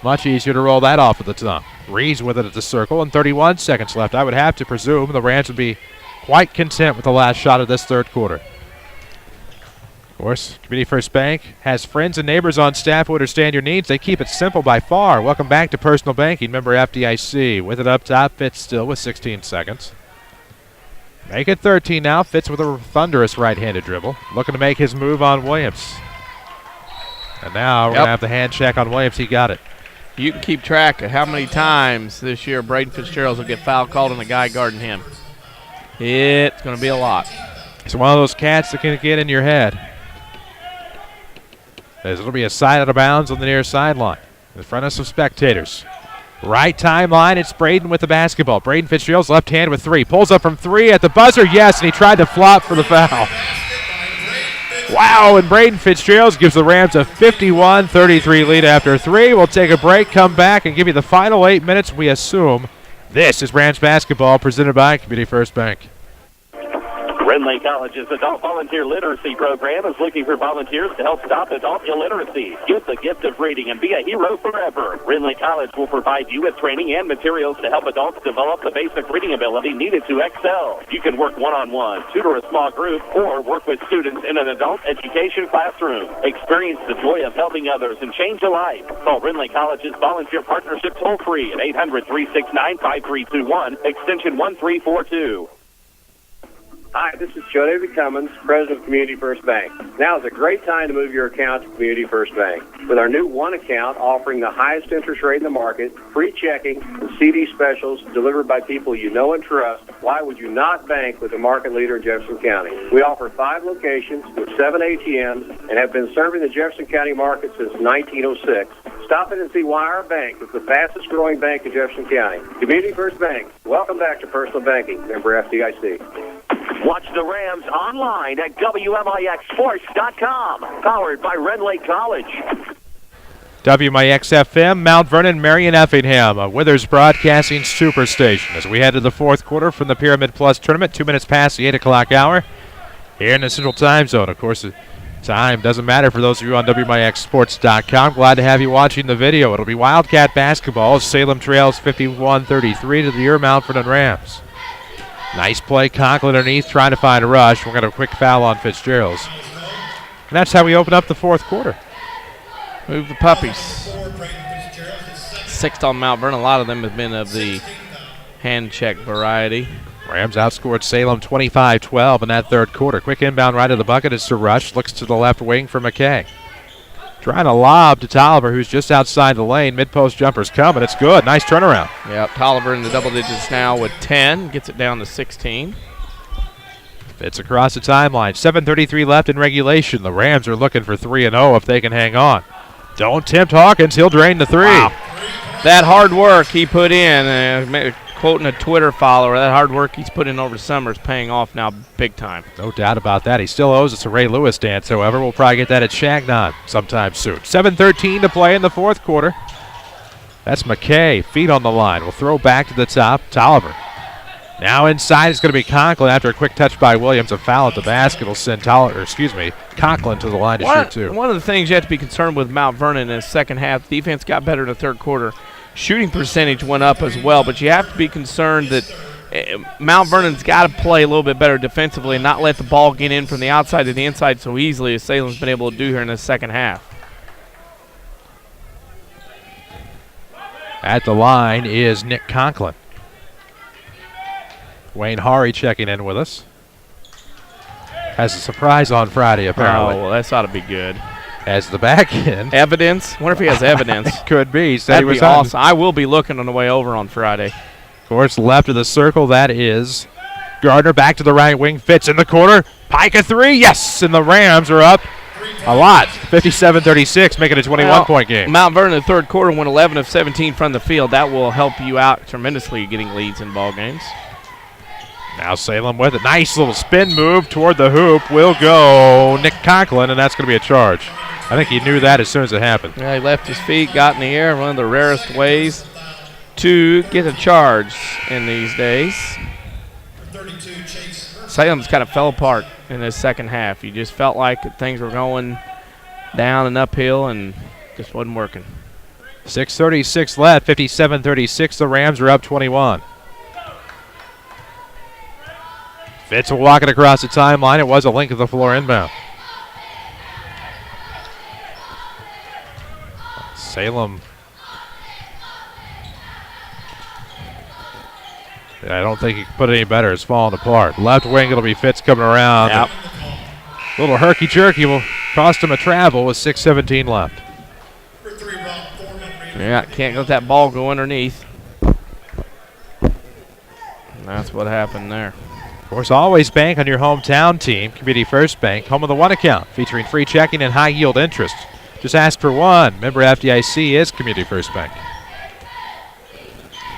Much easier to roll that off of the tongue. Reeves with it at the circle, and 31 seconds left. I would have to presume the Rams would be quite content with the last shot of this third quarter. Of course, Community First Bank has friends and neighbors on staff who understand your needs. They keep it simple by far. Welcome back to Personal Banking. Member FDIC. With it up top, Fitz still with 16 seconds. Make it 13 now. Fitz with a thunderous right-handed dribble. Looking to make his move on Williams. And now we're going to have the hand check on Williams. He got it. You can keep track of how many times this year Braden Fitzgerald will get foul called on the guy guarding him. It's going to be a lot. It's one of those cats that can get in your head. As it'll be a side out of bounds on the near sideline in front of some spectators. Right timeline, it's Braden with the basketball. Braden Fitzgerald's left hand with 3. Pulls up from 3 at the buzzer, yes, and he tried to flop for the foul. Wow, and Braden Fitzgerald gives the Rams a 51-33 lead after 3. We'll take a break, come back, and give you the final 8 minutes, we assume. This is Rams basketball presented by Community First Bank. Renly College's Adult Volunteer Literacy Program is looking for volunteers to help stop adult illiteracy. Get the gift of reading and be a hero forever. Renly College will provide you with training and materials to help adults develop the basic reading ability needed to excel. You can work one-on-one, tutor a small group, or work with students in an adult education classroom. Experience the joy of helping others and change a life. Call Renly College's Volunteer Partnership toll-free at 800-369-5321, extension 1342. Hi, this is Joe David Cummins, President of Community First Bank. Now is a great time to move your account to Community First Bank. With our new One Account offering the highest interest rate in the market, free checking, and CD specials delivered by people you know and trust, why would you not bank with the market leader in Jefferson County? We offer 5 locations with 7 ATMs and have been serving the Jefferson County market since 1906. Stop in and see why our bank is the fastest growing bank in Jefferson County. Community First Bank. Welcome back to Personal Banking. Member FDIC. Watch the Rams online at WMIXSports.com. Powered by Renly College. WMIX FM, Mount Vernon, Marion, Effingham, a Withers Broadcasting Superstation. As we head to the fourth quarter from the Pyramid Plus tournament, 2 minutes past the 8 o'clock hour here in the Central Time Zone. Of course, the time doesn't matter for those of you on WMIXSports.com. Glad to have you watching the video. It'll be Wildcat basketball. Salem trails 51-33 to the Mount Vernon Rams. Nice play, Conklin underneath, trying to find a rush. We're going to have a quick foul on Fitzgerald's. And that's how we open up the fourth quarter. Move the puppies. 6th on Mount Vernon. A lot of them have been of the hand check variety. Rams outscored Salem 25-12 in that third quarter. Quick inbound right of the bucket is to Rush. Looks to the left wing for McKay. Trying to lob to Tolliver, who's just outside the lane. Mid-post jumper's coming. It's good. Nice turnaround. Yep, Tolliver in the double digits now with 10. Gets it down to 16. Fits across the timeline. 7:33 left in regulation. The Rams are looking for 3-0 if they can hang on. Don't tempt Hawkins. He'll drain the 3. Wow. That hard work he put in, quoting a Twitter follower, that hard work he's put in over the summer is paying off now big time. No doubt about that. He still owes us a Ray Lewis dance, however. We'll probably get that at Shagnon sometime soon. 7:13 to play in the fourth quarter. That's McKay. Feet on the line. We'll throw back to the top. Tolliver. Now inside it's going to be Conklin after a quick touch by Williams. A foul at the basket will send Conklin to the line to shoot 2. One of the things you have to be concerned with Mount Vernon in the second half, defense got better in the third quarter. Shooting percentage went up as well, but you have to be concerned that Mount Vernon's got to play a little bit better defensively and not let the ball get in from the outside to the inside so easily as Salem's been able to do here in the second half. At the line is Nick Conklin. Wayne Hari checking in with us. Has a surprise on Friday, apparently. Oh, well, that's ought to be good. Has the back end. Evidence? Wonder if he has evidence. Could be. That'd be awesome. I will be looking on the way over on Friday. Of course, left of the circle, that is Gardner. Back to the right wing. Fitz in the corner. Pike a 3. Yes! And the Rams are up A lot. 57-36, making it a 21-point game. Mount Vernon in the third quarter went 11 of 17 from the field. That will help you out tremendously getting leads in ball games. Now Salem with a nice little spin move toward the hoop. Will go Nick Conklin, and that's going to be a charge. I think he knew that as soon as it happened. Yeah, he left his feet, got in the air, one of the rarest ways to get a charge in these days. Salem's kind of fell apart in the second half. You just felt like things were going down and uphill and just wasn't working. 6:36 left, 57-36. The Rams are up 21. Fitz will walk it across the timeline. It was a link of the floor inbound. Salem. I don't think he could put it any better. It's falling apart. Left wing, it'll be Fitz coming around. Yep. Little herky-jerky will cost him a travel with 6:17 left. Yeah, can't let that ball go underneath. And that's what happened there. Of course, always bank on your hometown team, Community First Bank, home of the One account, featuring free checking and high-yield interest. Just ask for one. Member FDIC is Community First Bank.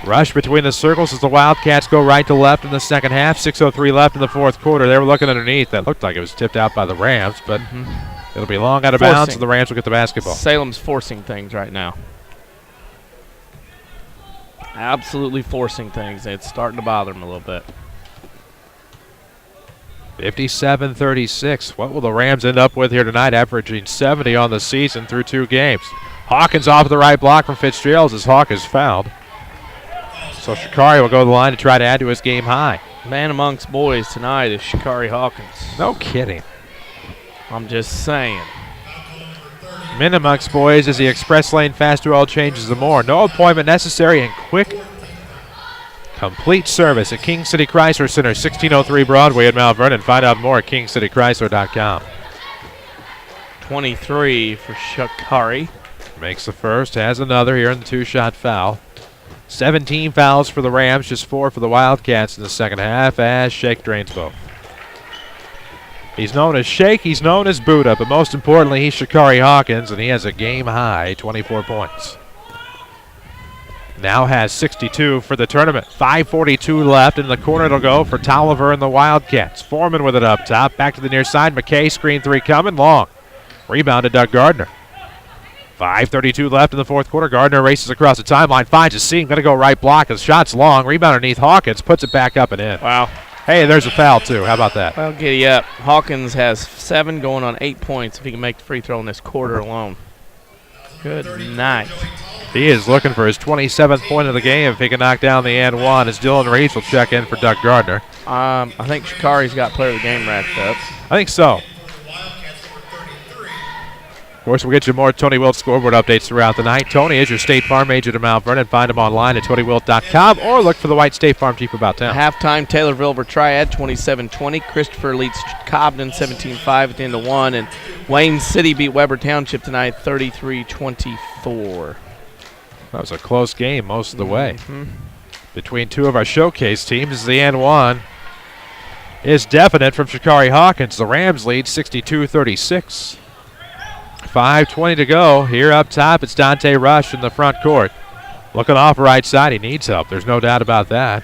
Rush between the circles as the Wildcats go right to left in the second half. 6:03 left in the fourth quarter. They were looking underneath. That looked like it was tipped out by the Rams, but it'll be long out of bounds, and the Rams will get the basketball. Salem's forcing things right now. Absolutely forcing things. It's starting to bother them a little bit. 57-36. What will the Rams end up with here tonight, averaging 70 on the season through 2 games? Hawkins off the right block from Fitzgerald as Hawk is fouled. So Shakari will go to the line to try to add to his game high. Man amongst boys tonight is Shakari Hawkins. No kidding. I'm just saying. Men amongst boys as the express lane faster oil changes the more. No appointment necessary and quick, complete service at King City Chrysler Center, 1603 Broadway in Mount Vernon. Find out more at kingcitychrysler.com. 23 for Shakari. Makes the first, has another here in the 2-shot foul. 17 fouls for the Rams, just 4 for the Wildcats in the second half as Shake drains both. He's known as Shake, he's known as Buddha, but most importantly, he's Shakari Hawkins, and he has a game-high 24 points. Now has 62 for the tournament. 5:42 left. In the corner it'll go for Tolliver and the Wildcats. Foreman with it up top. Back to the near side. McKay, screen 3 coming. Long. Rebounded Doug Gardner. 5:32 left in the fourth quarter. Gardner races across the timeline. Finds a seam. Going to go right block. His shot's long. Rebound underneath Hawkins. Puts it back up and in. Wow. Hey, there's a foul too. How about that? Well, giddy up. Hawkins has 7 going on 8 points if he can make the free throw in this quarter alone. Good night. He is looking for his 27th point of the game if he can knock down the and one, as Dylan Reeves will check in for Doug Gardner. I think Shakari's got player of the game wrapped up. I think so. Of course, we'll get you more Tony Wilt scoreboard updates throughout the night. Tony is your State Farm agent at Mount Vernon. Find him online at TonyWilt.com or look for the white State Farm Jeep about town. Halftime, Taylorville over Triad, 27-20. Christopher leads Cobden 17-5 at the end of 1. And Wayne City beat Weber Township tonight 33-24. That was a close game most of the way. Between 2 of our showcase teams, the and one is definite from Shakari Hawkins. The Rams lead 62-36. 5:20 to go. Here up top, it's Dante Rush in the front court. Looking off right side, he needs help. There's no doubt about that.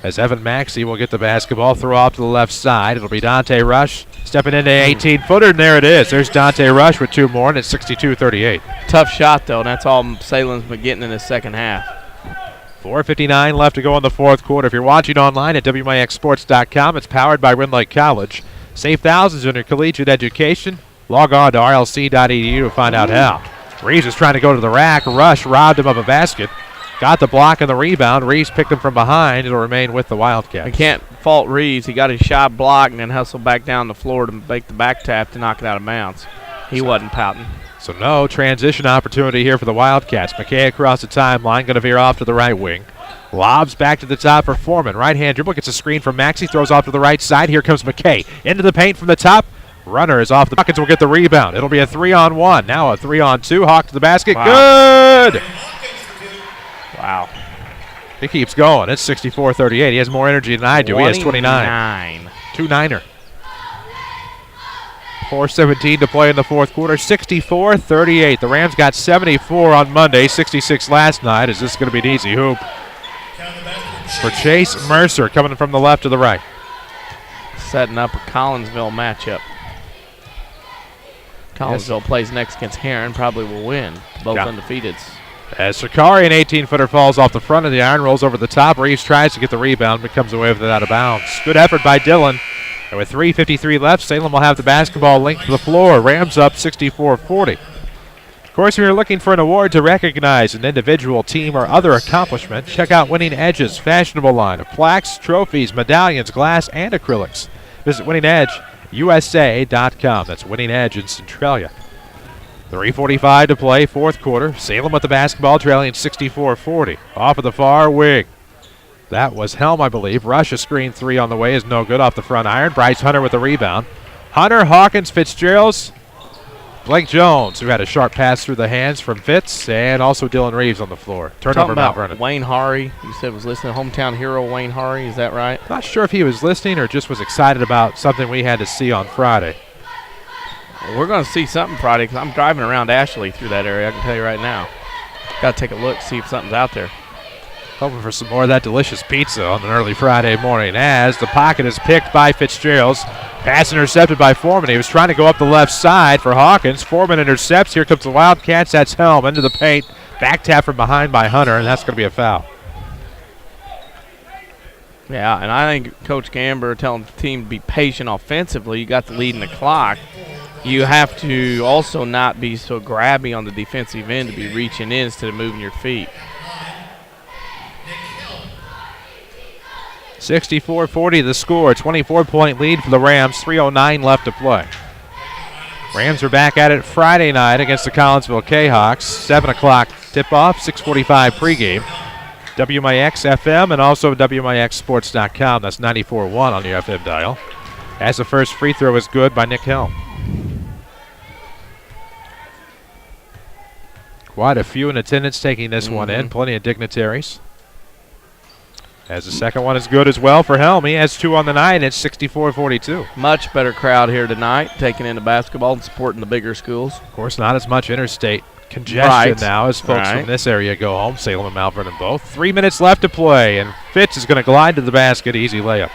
As Evan Maxey will get the basketball, throw off to the left side. It'll be Dante Rush stepping into 18-footer, and there it is. There's Dante Rush with 2 more, and it's 62-38. Tough shot, though, and that's all Salem's been getting in the second half. 4:59 left to go in the fourth quarter. If you're watching online at WMIXsports.com, it's powered by Rend Lake College. Save thousands on your collegiate education. Log on to rlc.edu to find out how. Reeves is trying to go to the rack. Rush robbed him of a basket. Got the block and the rebound. Reeves picked him from behind. It'll remain with the Wildcats. I can't fault Reeves. He got his shot blocked and then hustled back down the floor to make the back tap to knock it out of bounds. He wasn't pouting. So no transition opportunity here for the Wildcats. McKay across the timeline, going to veer off to the right wing. Lobs back to the top for Foreman. Right-hand dribble, gets a screen from Maxey, throws off to the right side. Here comes McKay. Into the paint from the top. Runner is off. The Hawkins will get the rebound. It'll be a 3-on-1. Now a 3-on-2. Hawk to the basket. Wow. Good! Wow. He keeps going. It's 64-38. He has more energy than I do. He has 29. 2-9er. 4:17 to play in the fourth quarter. 64-38. The Rams got 74 on Monday, 66 last night. Is this going to be an easy hoop for Chase Mercer coming from the left to the right? Setting up a Collinsville matchup. Collinsville plays next against Heron, probably will win. Both undefeateds. As Shakari, an 18-footer, falls off the front of the iron, rolls over the top. Reeves tries to get the rebound, but comes away with it out of bounds. Good effort by Dillon. And with 3:53 left, Salem will have the basketball linked to the floor. Rams up 64-40. Of course, if you're looking for an award to recognize an individual, team, or other accomplishment, check out Winning Edge's fashionable line of plaques, trophies, medallions, glass, and acrylics. Visit winningusa.com. That's Winning Edge in Centralia. 3:45 to play, fourth quarter. Salem with the basketball, trailing 64-40. Off of the far wing. That was Helm, I believe. Rush, a screen three on the way, is no good off the front iron. Bryce Hunter with the rebound. Hunter, Hawkins, Fitzgerald, Blake Jones, who had a sharp pass through the hands from Fitz, and also Dylan Reeves on the floor. Turnover, Mount Vernon. Wayne Hari, you said was listening. Hometown hero Wayne Hari, is that right? Not sure if he was listening or just was excited about something we had to see on Friday. Well, we're going to see something Friday because I'm driving around Ashley through that area, I can tell you right now. Got to take a look, see if something's out there. Hoping for some more of that delicious pizza on an early Friday morning as the pocket is picked by Fitzgerald. Pass intercepted by Foreman. He was trying to go up the left side for Hawkins. Foreman intercepts. Here comes the Wildcats. That's Helm into the paint. Back tap from behind by Hunter, and that's going to be a foul. Yeah, and I think Coach Gamber telling the team to be patient offensively. You got the lead in the clock. You have to also not be so grabby on the defensive end to be reaching in instead of moving your feet. 64-40 the score. 24-point lead for the Rams. 3:09 left to play. Rams are back at it Friday night against the Collinsville Jayhawks. 7 o'clock tip-off, 6:45 pregame. WMIX FM and also WMIXsports.com. That's 94.1 on your FM dial. As the first free throw is good by Nick Helm. Quite a few in attendance taking this one in. Plenty of dignitaries. As the second one is good as well for Helm. He has 2 on the night, and it's 64-42. Much better crowd here tonight, taking in the basketball and supporting the bigger schools. Of course, not as much interstate congestion now as folks from this area go home. Salem and Mount Vernon both. 3 minutes left to play, and Fitz is going to glide to the basket. Easy layup.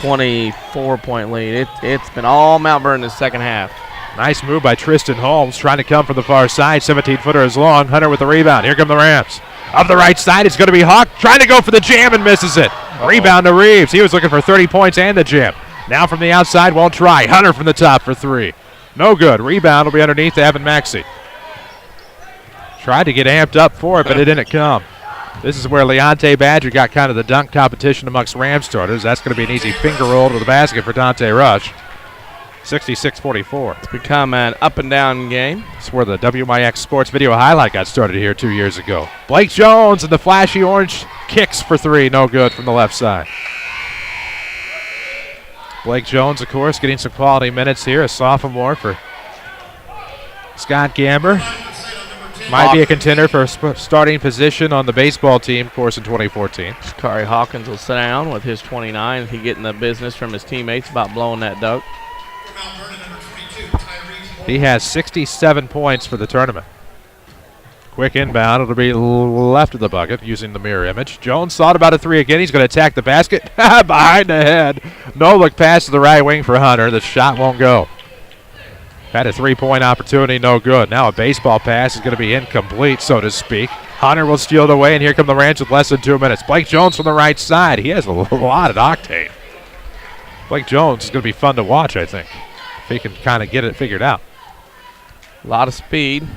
24-point lead. It's been all Mount Vernon in the second half. Nice move by Tristan Holmes, trying to come from the far side. 17-footer is long. Hunter with the rebound. Here come the Rams. Up the right side, it's going to be Hawk trying to go for the jam and misses it. Rebound to Reeves. He was looking for 30 points and the jam. Now from the outside, won't try. Hunter from the top for 3. No good. Rebound will be underneath to Evan Maxey. Tried to get amped up for it, but it didn't come. This is where Leonte Badger got kind of the dunk competition amongst Ram starters. That's going to be an easy finger roll to the basket for Dante Rush. 66-44. It's become an up-and-down game. It's where the WMIX Sports Video Highlight got started here 2 years ago. Blake Jones and the flashy orange kicks for 3. No good from the left side. Blake Jones, of course, getting some quality minutes here. A sophomore for Scott Gamber. Might be a contender for a starting position on the baseball team, of course, in 2014. Shakari Hawkins will sit down with his 29. He getting the business from his teammates about blowing that dunk. He has 67 points for the tournament. Quick inbound. It'll be left of the bucket using the mirror image. Jones thought about a 3 again. He's going to attack the basket. Behind the head. No look pass to the right wing for Hunter. The shot won't go. Had a 3-point opportunity. No good. Now a baseball pass is going to be incomplete, so to speak. Hunter will steal it away, and here come the Rams with less than 2 minutes. Blake Jones from the right side. He has a lot of octane. Blake Jones is going to be fun to watch, I think, if he can kind of get it figured out. A lot of speed.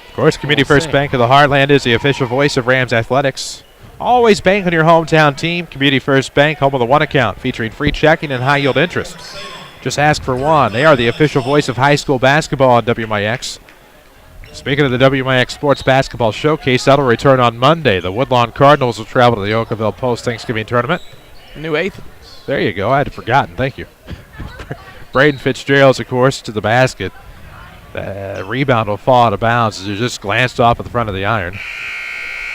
Of course, Community First Bank of the Heartland is the official voice of Rams athletics. Always bank on your hometown team. Community First Bank, home of the One Account, featuring free checking and high-yield interest. Just ask for one. They are the official voice of high school basketball on WMIX. Speaking of the WMIX Sports Basketball Showcase, that'll return on Monday. The Woodlawn Cardinals will travel to the Oakville Post-Thanksgiving Tournament. New eighth. There you go. I had forgotten. Thank you. Braden Fitzgerald, of course, to the basket. The rebound will fall out of bounds as it just glanced off at the front of the iron.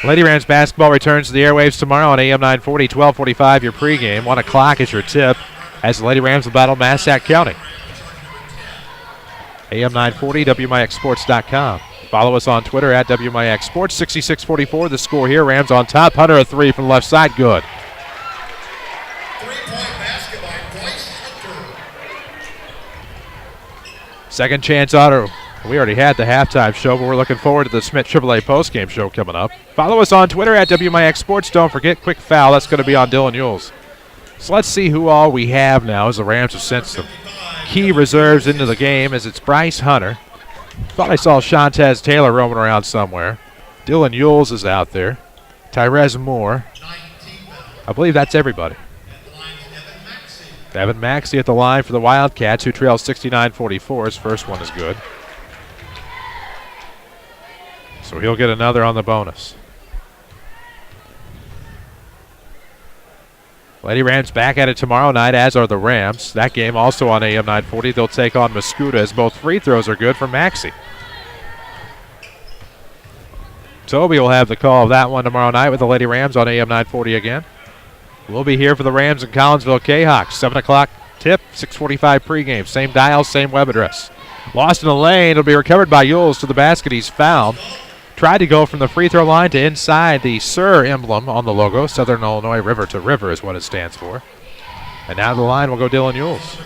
Lady Rams basketball returns to the airwaves tomorrow on AM 940, 1245 your pregame. 1 o'clock is your tip as the Lady Rams will battle Massac County. AM 940, WMIXsports.com. Follow us on Twitter at WMIX Sports. 66-44 the score here. Rams on top. Hunter a three from left side. Good. Second chance auto. We already had the halftime show, but we're looking forward to the Schmidt AAA postgame show coming up. Follow us on Twitter at WMIX Sports. Don't forget, quick foul. That's going to be on Dylan Yules. So let's see who all we have now as the Rams have sent some key reserves into the game as it's Bryce Hunter. Thought I saw Shantez Taylor roaming around somewhere. Dylan Yules is out there. Tyrez Moore. I believe that's everybody. Evan Maxey at the line for the Wildcats, who trails 69-44. His first one is good. So he'll get another on the bonus. Lady Rams back at it tomorrow night, as are the Rams. That game also on AM 940. They'll take on Mascuda as both free throws are good for Maxey. Toby will have the call of that one tomorrow night with the Lady Rams on AM 940 again. We'll be here for the Rams in Collinsville K-Hawks. 7 o'clock tip, 6:45 pregame. Same dial, same web address. Lost in the lane. It'll be recovered by Yules to the basket. He's fouled. Tried to go from the free throw line to inside the Sir emblem on the logo. Southern Illinois River to River is what it stands for. And now to the line will go Dylan Yules.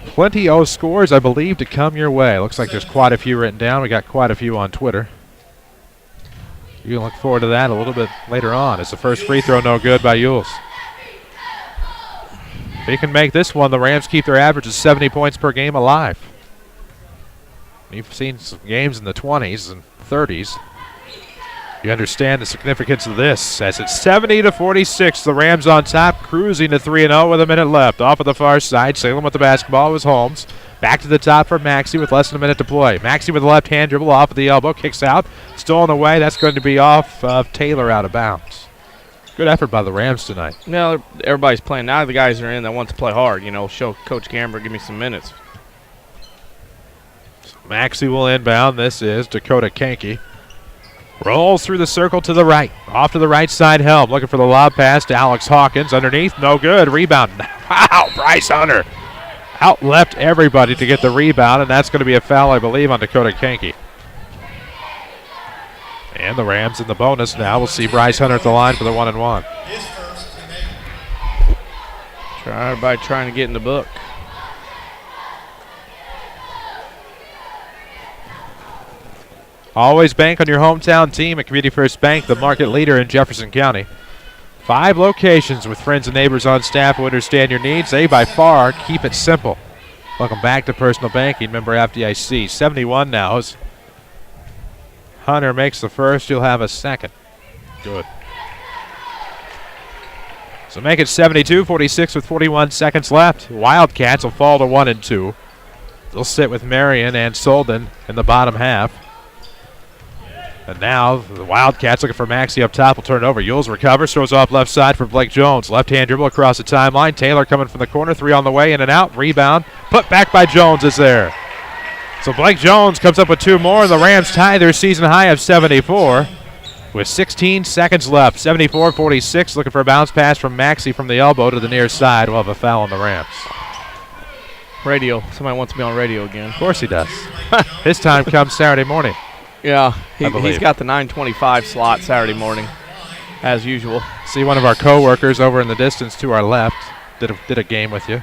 Plenty of scores, I believe, to come your way. Looks like there's quite a few written down. We got quite a few on Twitter. You can look forward to that a little bit later on. It's the first free throw no good by Yules. If he can make this one, the Rams keep their average of 70 points per game alive. You've seen some games in the 20s and 30s. You understand the significance of this. As it's 70-46, the Rams on top, cruising to 3-0 with a minute left. Off of the far side, Salem with the basketball was Holmes. Back to the top for Maxey with less than a minute to play. Maxey with the left hand dribble off of the elbow, kicks out, stolen away. That's going to be off of Taylor out of bounds. Good effort by the Rams tonight. Well, everybody's playing. Now the guys are in that want to play hard. You know, show Coach Gamber, give me some minutes. Maxey will inbound. This is Dakota Kanke. Rolls through the circle to the right. Off to the right side, Helm. Looking for the lob pass to Alex Hawkins. Underneath, no good. Rebound. Wow, Bryce Hunter out-left everybody to get the rebound, and that's going to be a foul, I believe, on Dakota Kanke. And the Rams in the bonus now. We'll see Bryce Hunter at the line for the 1-and-1. Everybody trying to get in the book. Always bank on your hometown team at Community First Bank, the market leader in Jefferson County. 5 locations with friends and neighbors on staff who understand your needs. They, by far, keep it simple. Welcome back to Personal Banking, member FDIC. 71 now as Hunter makes the first. You'll have a second. Good. So make it 72-46 with 41 seconds left. Wildcats will fall to 1-2. They'll sit with Marion and Solden in the bottom half. And now the Wildcats looking for Maxey up top. Will turn it over. Yules recovers. Throws off left side for Blake Jones. Left-hand dribble across the timeline. Taylor coming from the corner. 3 on the way. In and out. Rebound. Put back by Jones is there. So Blake Jones comes up with 2 more. The Rams tie their season high of 74 with 16 seconds left. 74-46. Looking for a bounce pass from Maxey from the elbow to the near side. We'll have a foul on the Rams. Radio. Somebody wants me on radio again. Of course he does. His time comes Saturday morning. Yeah, he's got the 9:25 slot Saturday morning, as usual. See one of our co-workers over in the distance to our left did a game with you.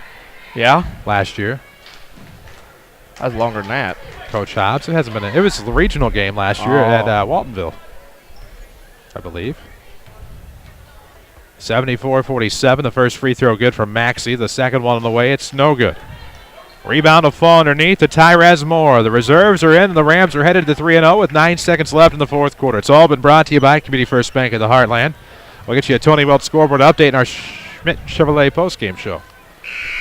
Yeah? Last year. That was longer than that. Coach Hobbs. It hasn't been. It was the regional game last year at Waltonville, I believe. 74-47. The first free throw good from Maxey. The second one on the way. It's no good. Rebound will fall underneath to Tyrez Moore. The reserves are in, and the Rams are headed to 3-0 with 9 seconds left in the fourth quarter. It's all been brought to you by Community First Bank of the Heartland. We'll get you a Tony Welch scoreboard update in our Schmidt Chevrolet postgame show.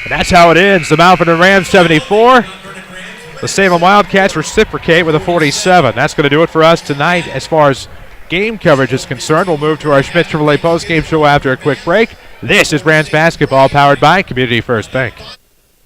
And that's how it ends. The Mount Vernon Rams 74. The Salem Wildcats reciprocate with a 47. That's going to do it for us tonight as far as game coverage is concerned. We'll move to our Schmidt Chevrolet postgame show after a quick break. This is Rams Basketball powered by Community First Bank.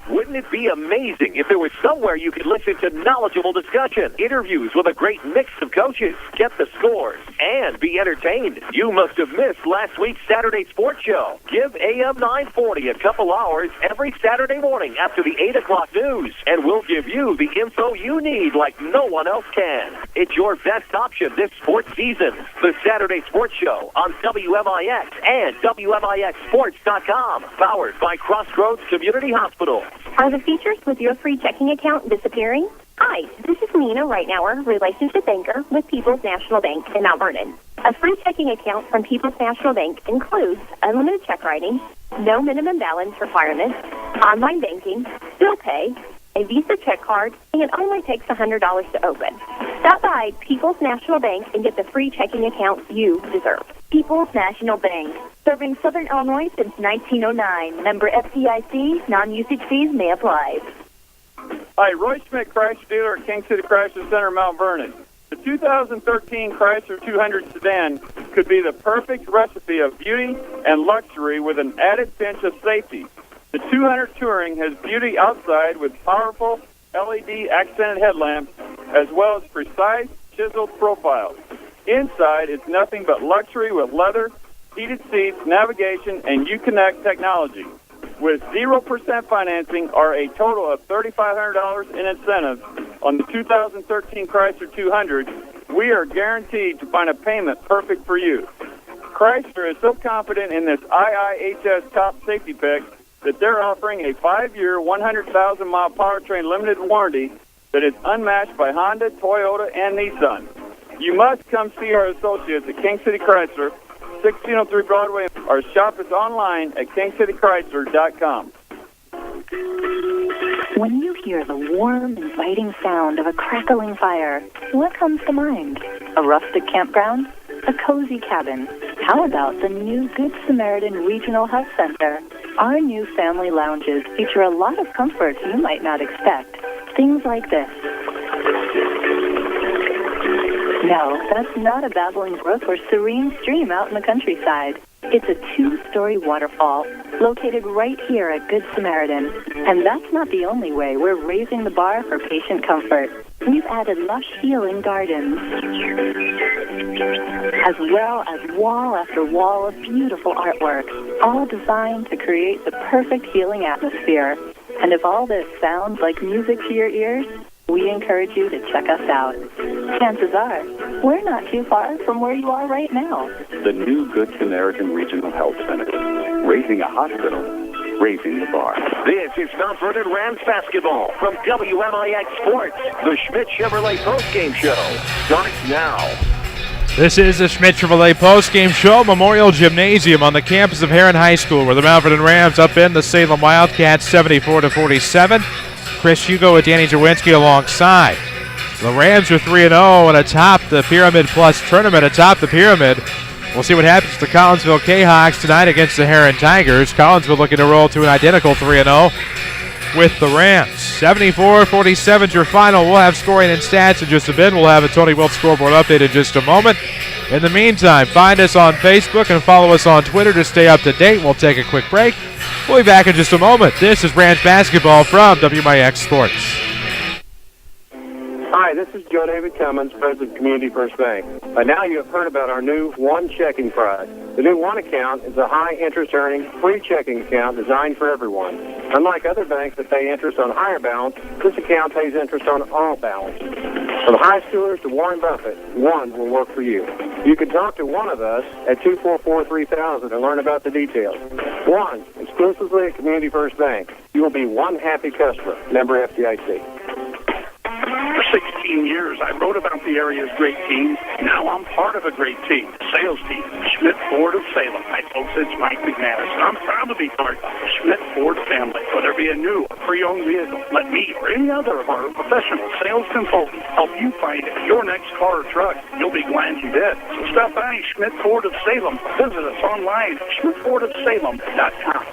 Wouldn't Wouldn't it be amazing if there was somewhere you could listen to knowledgeable discussion, interviews with a great mix of coaches, get the scores, and be entertained? You must have missed last week's Saturday Sports Show. Give AM 940 a couple hours every Saturday morning after the 8 o'clock news, and we'll give you the info you need like no one else can. It's your best option this sports season. The Saturday Sports Show on WMIX and WMIXSports.com. Powered by Crossroads Community Hospital. Are the features with your free checking account disappearing? Hi, this is Nina Rightnour, relationship banker with People's National Bank in Mount Vernon. A free checking account from People's National Bank includes unlimited check writing, no minimum balance requirements, online banking, bill pay, a Visa check card, and it only takes $100 to open. Stop by People's National Bank and get the free checking account you deserve. People's National Bank, serving Southern Illinois since 1909. Member FDIC, non-usage fees may apply. Hi, Roy Schmidt, Chrysler dealer at King City Chrysler Center, Mount Vernon. The 2013 Chrysler 200 sedan could be the perfect recipe of beauty and luxury with an added pinch of safety. The 200 Touring has beauty outside with powerful LED accented headlamps as well as precise chiseled profiles. Inside, it's nothing but luxury with leather, heated seats, navigation, and Uconnect technology. With 0% financing or a total of $3,500 in incentives on the 2013 Chrysler 200, we are guaranteed to find a payment perfect for you. Chrysler is so confident in this IIHS top safety pick that they're offering a 5-year, 100,000-mile powertrain limited warranty that is unmatched by Honda, Toyota, and Nissan. You must come see our associates at King City Chrysler, 1603 Broadway, or shop us online at kingcitychrysler.com. When you hear the warm, inviting sound of a crackling fire, what comes to mind? A rustic campground? A cozy cabin? How about the new Good Samaritan Regional Health Center? Our new family lounges feature a lot of comforts you might not expect. Things like this. No, that's not a babbling brook or serene stream out in the countryside. It's a 2-story waterfall located right here at Good Samaritan. And that's not the only way we're raising the bar for patient comfort. We've added lush healing gardens, as well as wall after wall of beautiful artwork, all designed to create the perfect healing atmosphere. And if all this sounds like music to your ears, we encourage you to check us out. Chances are, we're not too far from where you are right now. The new Good Samaritan Regional Health Center. Raising a hospital, raising the bar. This is Mount Vernon Rams Basketball from WMIX Sports. The Schmidt Chevrolet Postgame Show starts now. This is the Schmidt Chevrolet Postgame Show, Memorial Gymnasium on the campus of Heron High School, where the Mount Vernon Rams up in the Salem Wildcats 74-47. Chris Hugo with Danny Czerwinski alongside. The Rams are 3-0 and atop the Pyramid Plus tournament, atop the pyramid. We'll see what happens to the Collinsville K-Hawks tonight against the Heron Tigers. Collinsville looking to roll to an identical 3-0 with the Rams. 74-47 is your final. We'll have scoring and stats in just a bit. We'll have a Tony Wilt scoreboard update in just a moment. In the meantime, find us on Facebook and follow us on Twitter to stay up to date. We'll take a quick break. We'll be back in just a moment. This is Rams Basketball from WMIX Sports. Hi, this is Joe David Cummins, President of Community First Bank. By now you have heard about our new One Checking product. The new One account is a high-interest earning, free checking account designed for everyone. Unlike other banks that pay interest on higher balance, this account pays interest on all balance. From high schoolers to Warren Buffett, One will work for you. You can talk to one of us at 244-3000 and learn about the details. One, exclusively at Community First Bank. You will be one happy customer. Member FDIC. For 16 years, I wrote about the area's great teams. Now I'm part of a great team, the sales team, Schmidt Ford of Salem. Hi, folks, it's Mike McManus, and I'm proud to be part of the Schmidt Ford family. Whether it be a new or pre-owned vehicle, let me or any other of our professional sales consultants help you find your next car or truck. You'll be glad you did. So stop by Schmidt Ford of Salem. Visit us online at schmidtfordofsalem.com.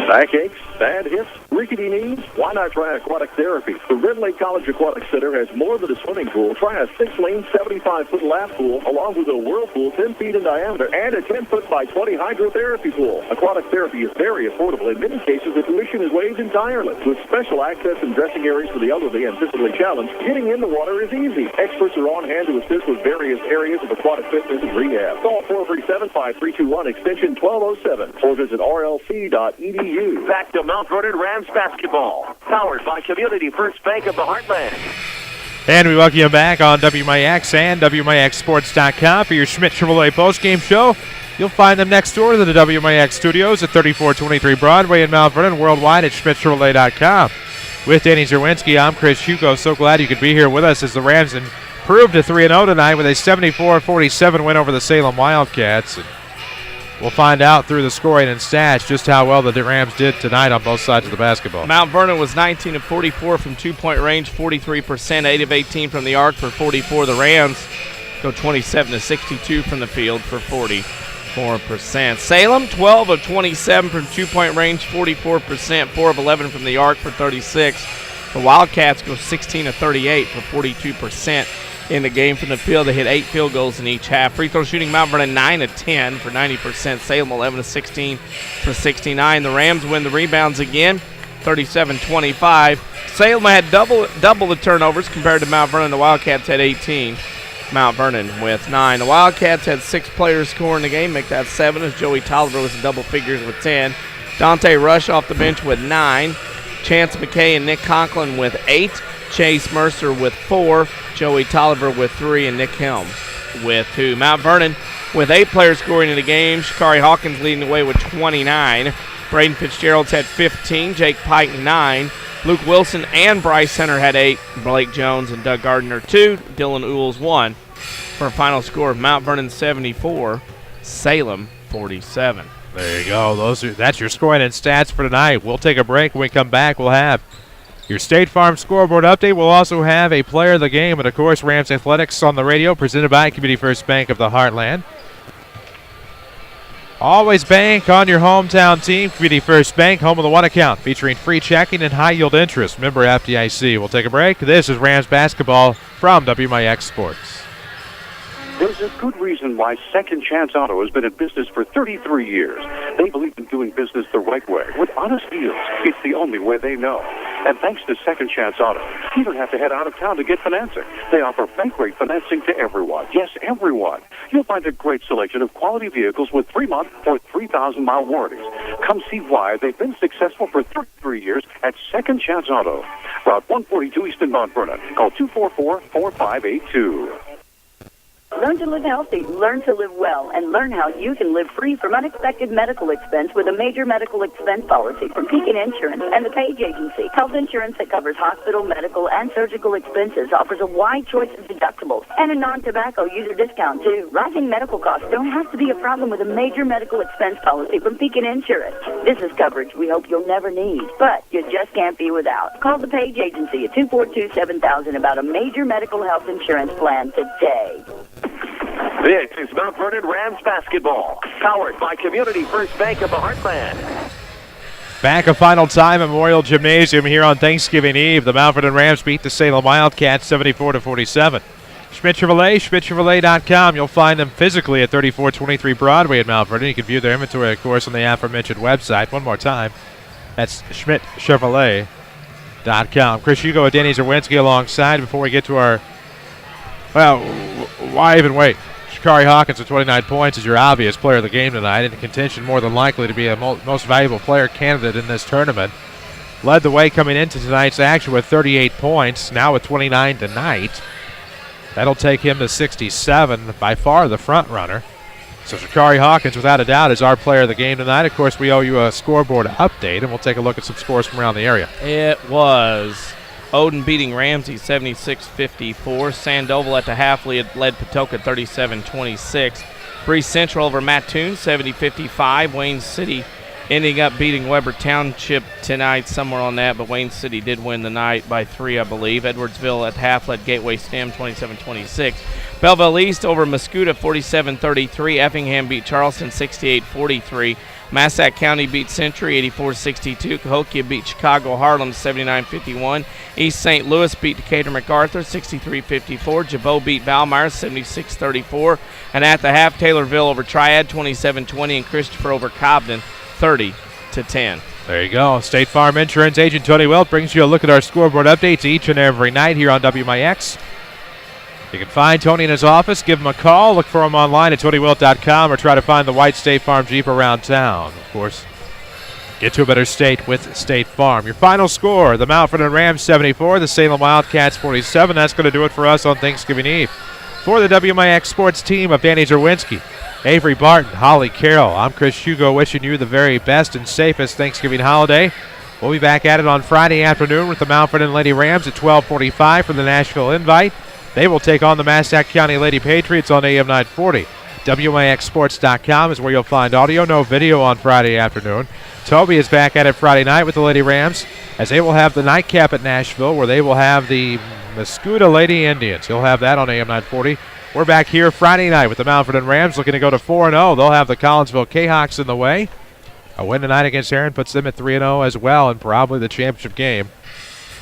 Backaches, bad hips, Rickety knees? Why not try aquatic therapy? The Red Lake College Aquatic Center has more than a swimming pool. Try a 6-lane, 75-foot lap pool, along with a whirlpool 10 feet in diameter and a 10-foot by 20 hydrotherapy pool. Aquatic therapy is very affordable. In many cases, the tuition is waived entirely. With special access and dressing areas for the elderly and physically challenged, getting in the water is easy. Experts are on hand to assist with various areas of aquatic fitness and rehab. Call 437-5321 extension 1207 or visit rlc.edu. Back to Mount Vernon Rams Basketball, powered by Community First Bank of the Heartland. And we welcome you back on WMIX and WMIXSports.com for your Schmidt Chevrolet postgame show. You'll find them next door to the WMIX studios at 3423 Broadway in Mount Vernon, worldwide at SchmidtChevrolet.com. With Danny Czerwinski, I'm Chris Hugo. So glad you could be here with us as the Rams improved to 3-0 tonight with a 74-47 win over the Salem Wildcats. And we'll find out through the scoring and stats just how well the Rams did tonight on both sides of the basketball. Mount Vernon was 19 of 44 from two-point range, 43%, 8 of 18 from the arc for 44. The Rams go 27 of 62 from the field for 44%. Salem, 12 of 27 from two-point range, 44%, 4 of 11 from the arc for 36. The Wildcats go 16 of 38 for 42% in the game from the field. They hit 8 field goals in each half. Free throw shooting, Mount Vernon 9 of 10 for 90%. Salem 11 of 16 for 69. The Rams win the rebounds again, 37-25. Salem had double the turnovers compared to Mount Vernon. The Wildcats had 18. Mount Vernon with 9. The Wildcats had 6 players score in the game, make that 7 as Joey Tolliver was in double figures with 10. Dante Rush off the bench with 9. Chance McKay and Nick Conklin with 8. Chase Mercer with 4. Joey Tolliver with 3. And Nick Helm with 2. Mount Vernon with 8 players scoring in the game. Shakari Hawkins leading the way with 29. Braden Fitzgerald's had 15. Jake Pike 9. Luke Wilson and Bryce Hunter had 8. Blake Jones and Doug Gardner 2. Dylan Ools 1. For a final score of Mount Vernon 74, Salem 47. There you go. That's your scoring and stats for tonight. We'll take a break. When we come back, we'll have your State Farm scoreboard update. We'll also have a player of the game and, of course, Rams Athletics on the radio, presented by Community First Bank of the Heartland. Always bank on your hometown team. Community First Bank, home of the one account, featuring free checking and high-yield interest. Member FDIC. We'll take a break. This is Rams Basketball from WMIX Sports. There's a good reason why Second Chance Auto has been in business for 33 years. They believe in doing business the right way, with honest deals. It's the only way they know. And thanks to Second Chance Auto, you don't have to head out of town to get financing. They offer bank rate financing to everyone. Yes, everyone. You'll find a great selection of quality vehicles with 3-month or 3,000-mile warranties. Come see why they've been successful for 33 years at Second Chance Auto. Route 142 East in Mount Vernon. Call 244-4582. Learn to live healthy, learn to live well, and learn how you can live free from unexpected medical expense with a major medical expense policy from Pekin Insurance and the Page Agency. Health insurance that covers hospital, medical, and surgical expenses offers a wide choice of deductibles and a non-tobacco user discount, too. Rising medical costs don't have to be a problem with a major medical expense policy from Pekin Insurance. This is coverage we hope you'll never need, but you just can't be without. Call the Page Agency at 242-7000 about a major medical health insurance plan today. This is Mount Vernon Rams Basketball, powered by Community First Bank of the Heartland. Back a final time at Memorial Gymnasium here on Thanksgiving Eve. The Mount Vernon Rams beat the Salem Wildcats 74-47. Schmidt Chevrolet, SchmidtChevrolet.com. You'll find them physically at 3423 Broadway at Mount Vernon. You can view their inventory, of course, on the aforementioned website. One more time, that's SchmidtChevrolet.com. Chris Hugo and Danny Czerwinski alongside. Before we get to our, well, why even wait? Shakari Hawkins with 29 points is your obvious player of the game tonight, in contention more than likely to be a most valuable player candidate in this tournament. Led the way coming into tonight's action with 38 points, now with 29 tonight. That'll take him to 67, by far the front runner. So Shakari Hawkins, without a doubt, is our player of the game tonight. Of course, we owe you a scoreboard update, and we'll take a look at some scores from around the area. It was Odin beating Ramsey 76-54. Sandoval at the half led Patoka 37-26. Breeze Central over Mattoon 70-55. Wayne City ending up beating Weber Township tonight, somewhere on that, but Wayne City did win the night by 3, I believe. Edwardsville at half led Gateway STEM 27-26. Belleville East over Mascoutah 47-33. Effingham beat Charleston 68-43. Massac County beat Century 84-62. Cahokia beat Chicago Harlem 79-51. East St. Louis beat Decatur MacArthur 63-54. Jabot beat Valmeyer 76-34. And at the half, Taylorville over Triad 27-20 and Christopher over Cobden 30-10. There you go. State Farm Insurance agent Tony Wilt brings you a look at our scoreboard updates each and every night here on WMIX. You can find Tony in his office. Give him a call. Look for him online at TonyWilt.com or try to find the white State Farm Jeep around town. Of course, get to a better state with State Farm. Your final score, the Mount Vernon Rams 74, the Salem Wildcats 47. That's going to do it for us on Thanksgiving Eve. For the WMIX sports team of Danny Czerwinski, Avery Barton, Holly Carroll, I'm Chris Hugo wishing you the very best and safest Thanksgiving holiday. We'll be back at it on Friday afternoon with the Mount Vernon Lady Rams at 12:45 for the Nashville Invite. They will take on the Massac County Lady Patriots on AM 940. WMIXsports.com is where you'll find audio, no video on Friday afternoon. Toby is back at it Friday night with the Lady Rams as they will have the nightcap at Nashville where they will have the Mascoutah Lady Indians. He'll have that on AM 940. We're back here Friday night with the Mount Vernon Rams looking to go to 4-0. They'll have the Collinsville Jayhawks in the way. A win tonight against Aaron puts them at 3-0 as well and probably the championship game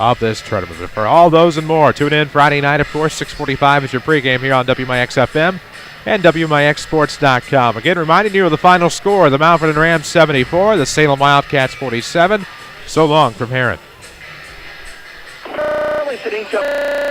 of this tournament. But for all those and more, tune in Friday night, of course, 6:45 is your pregame here on WMIX FM and WMIXsports.com. Again, reminding you of the final score, the Mount Vernon Rams 74, the Salem Wildcats 47. So long from Heron. Listening to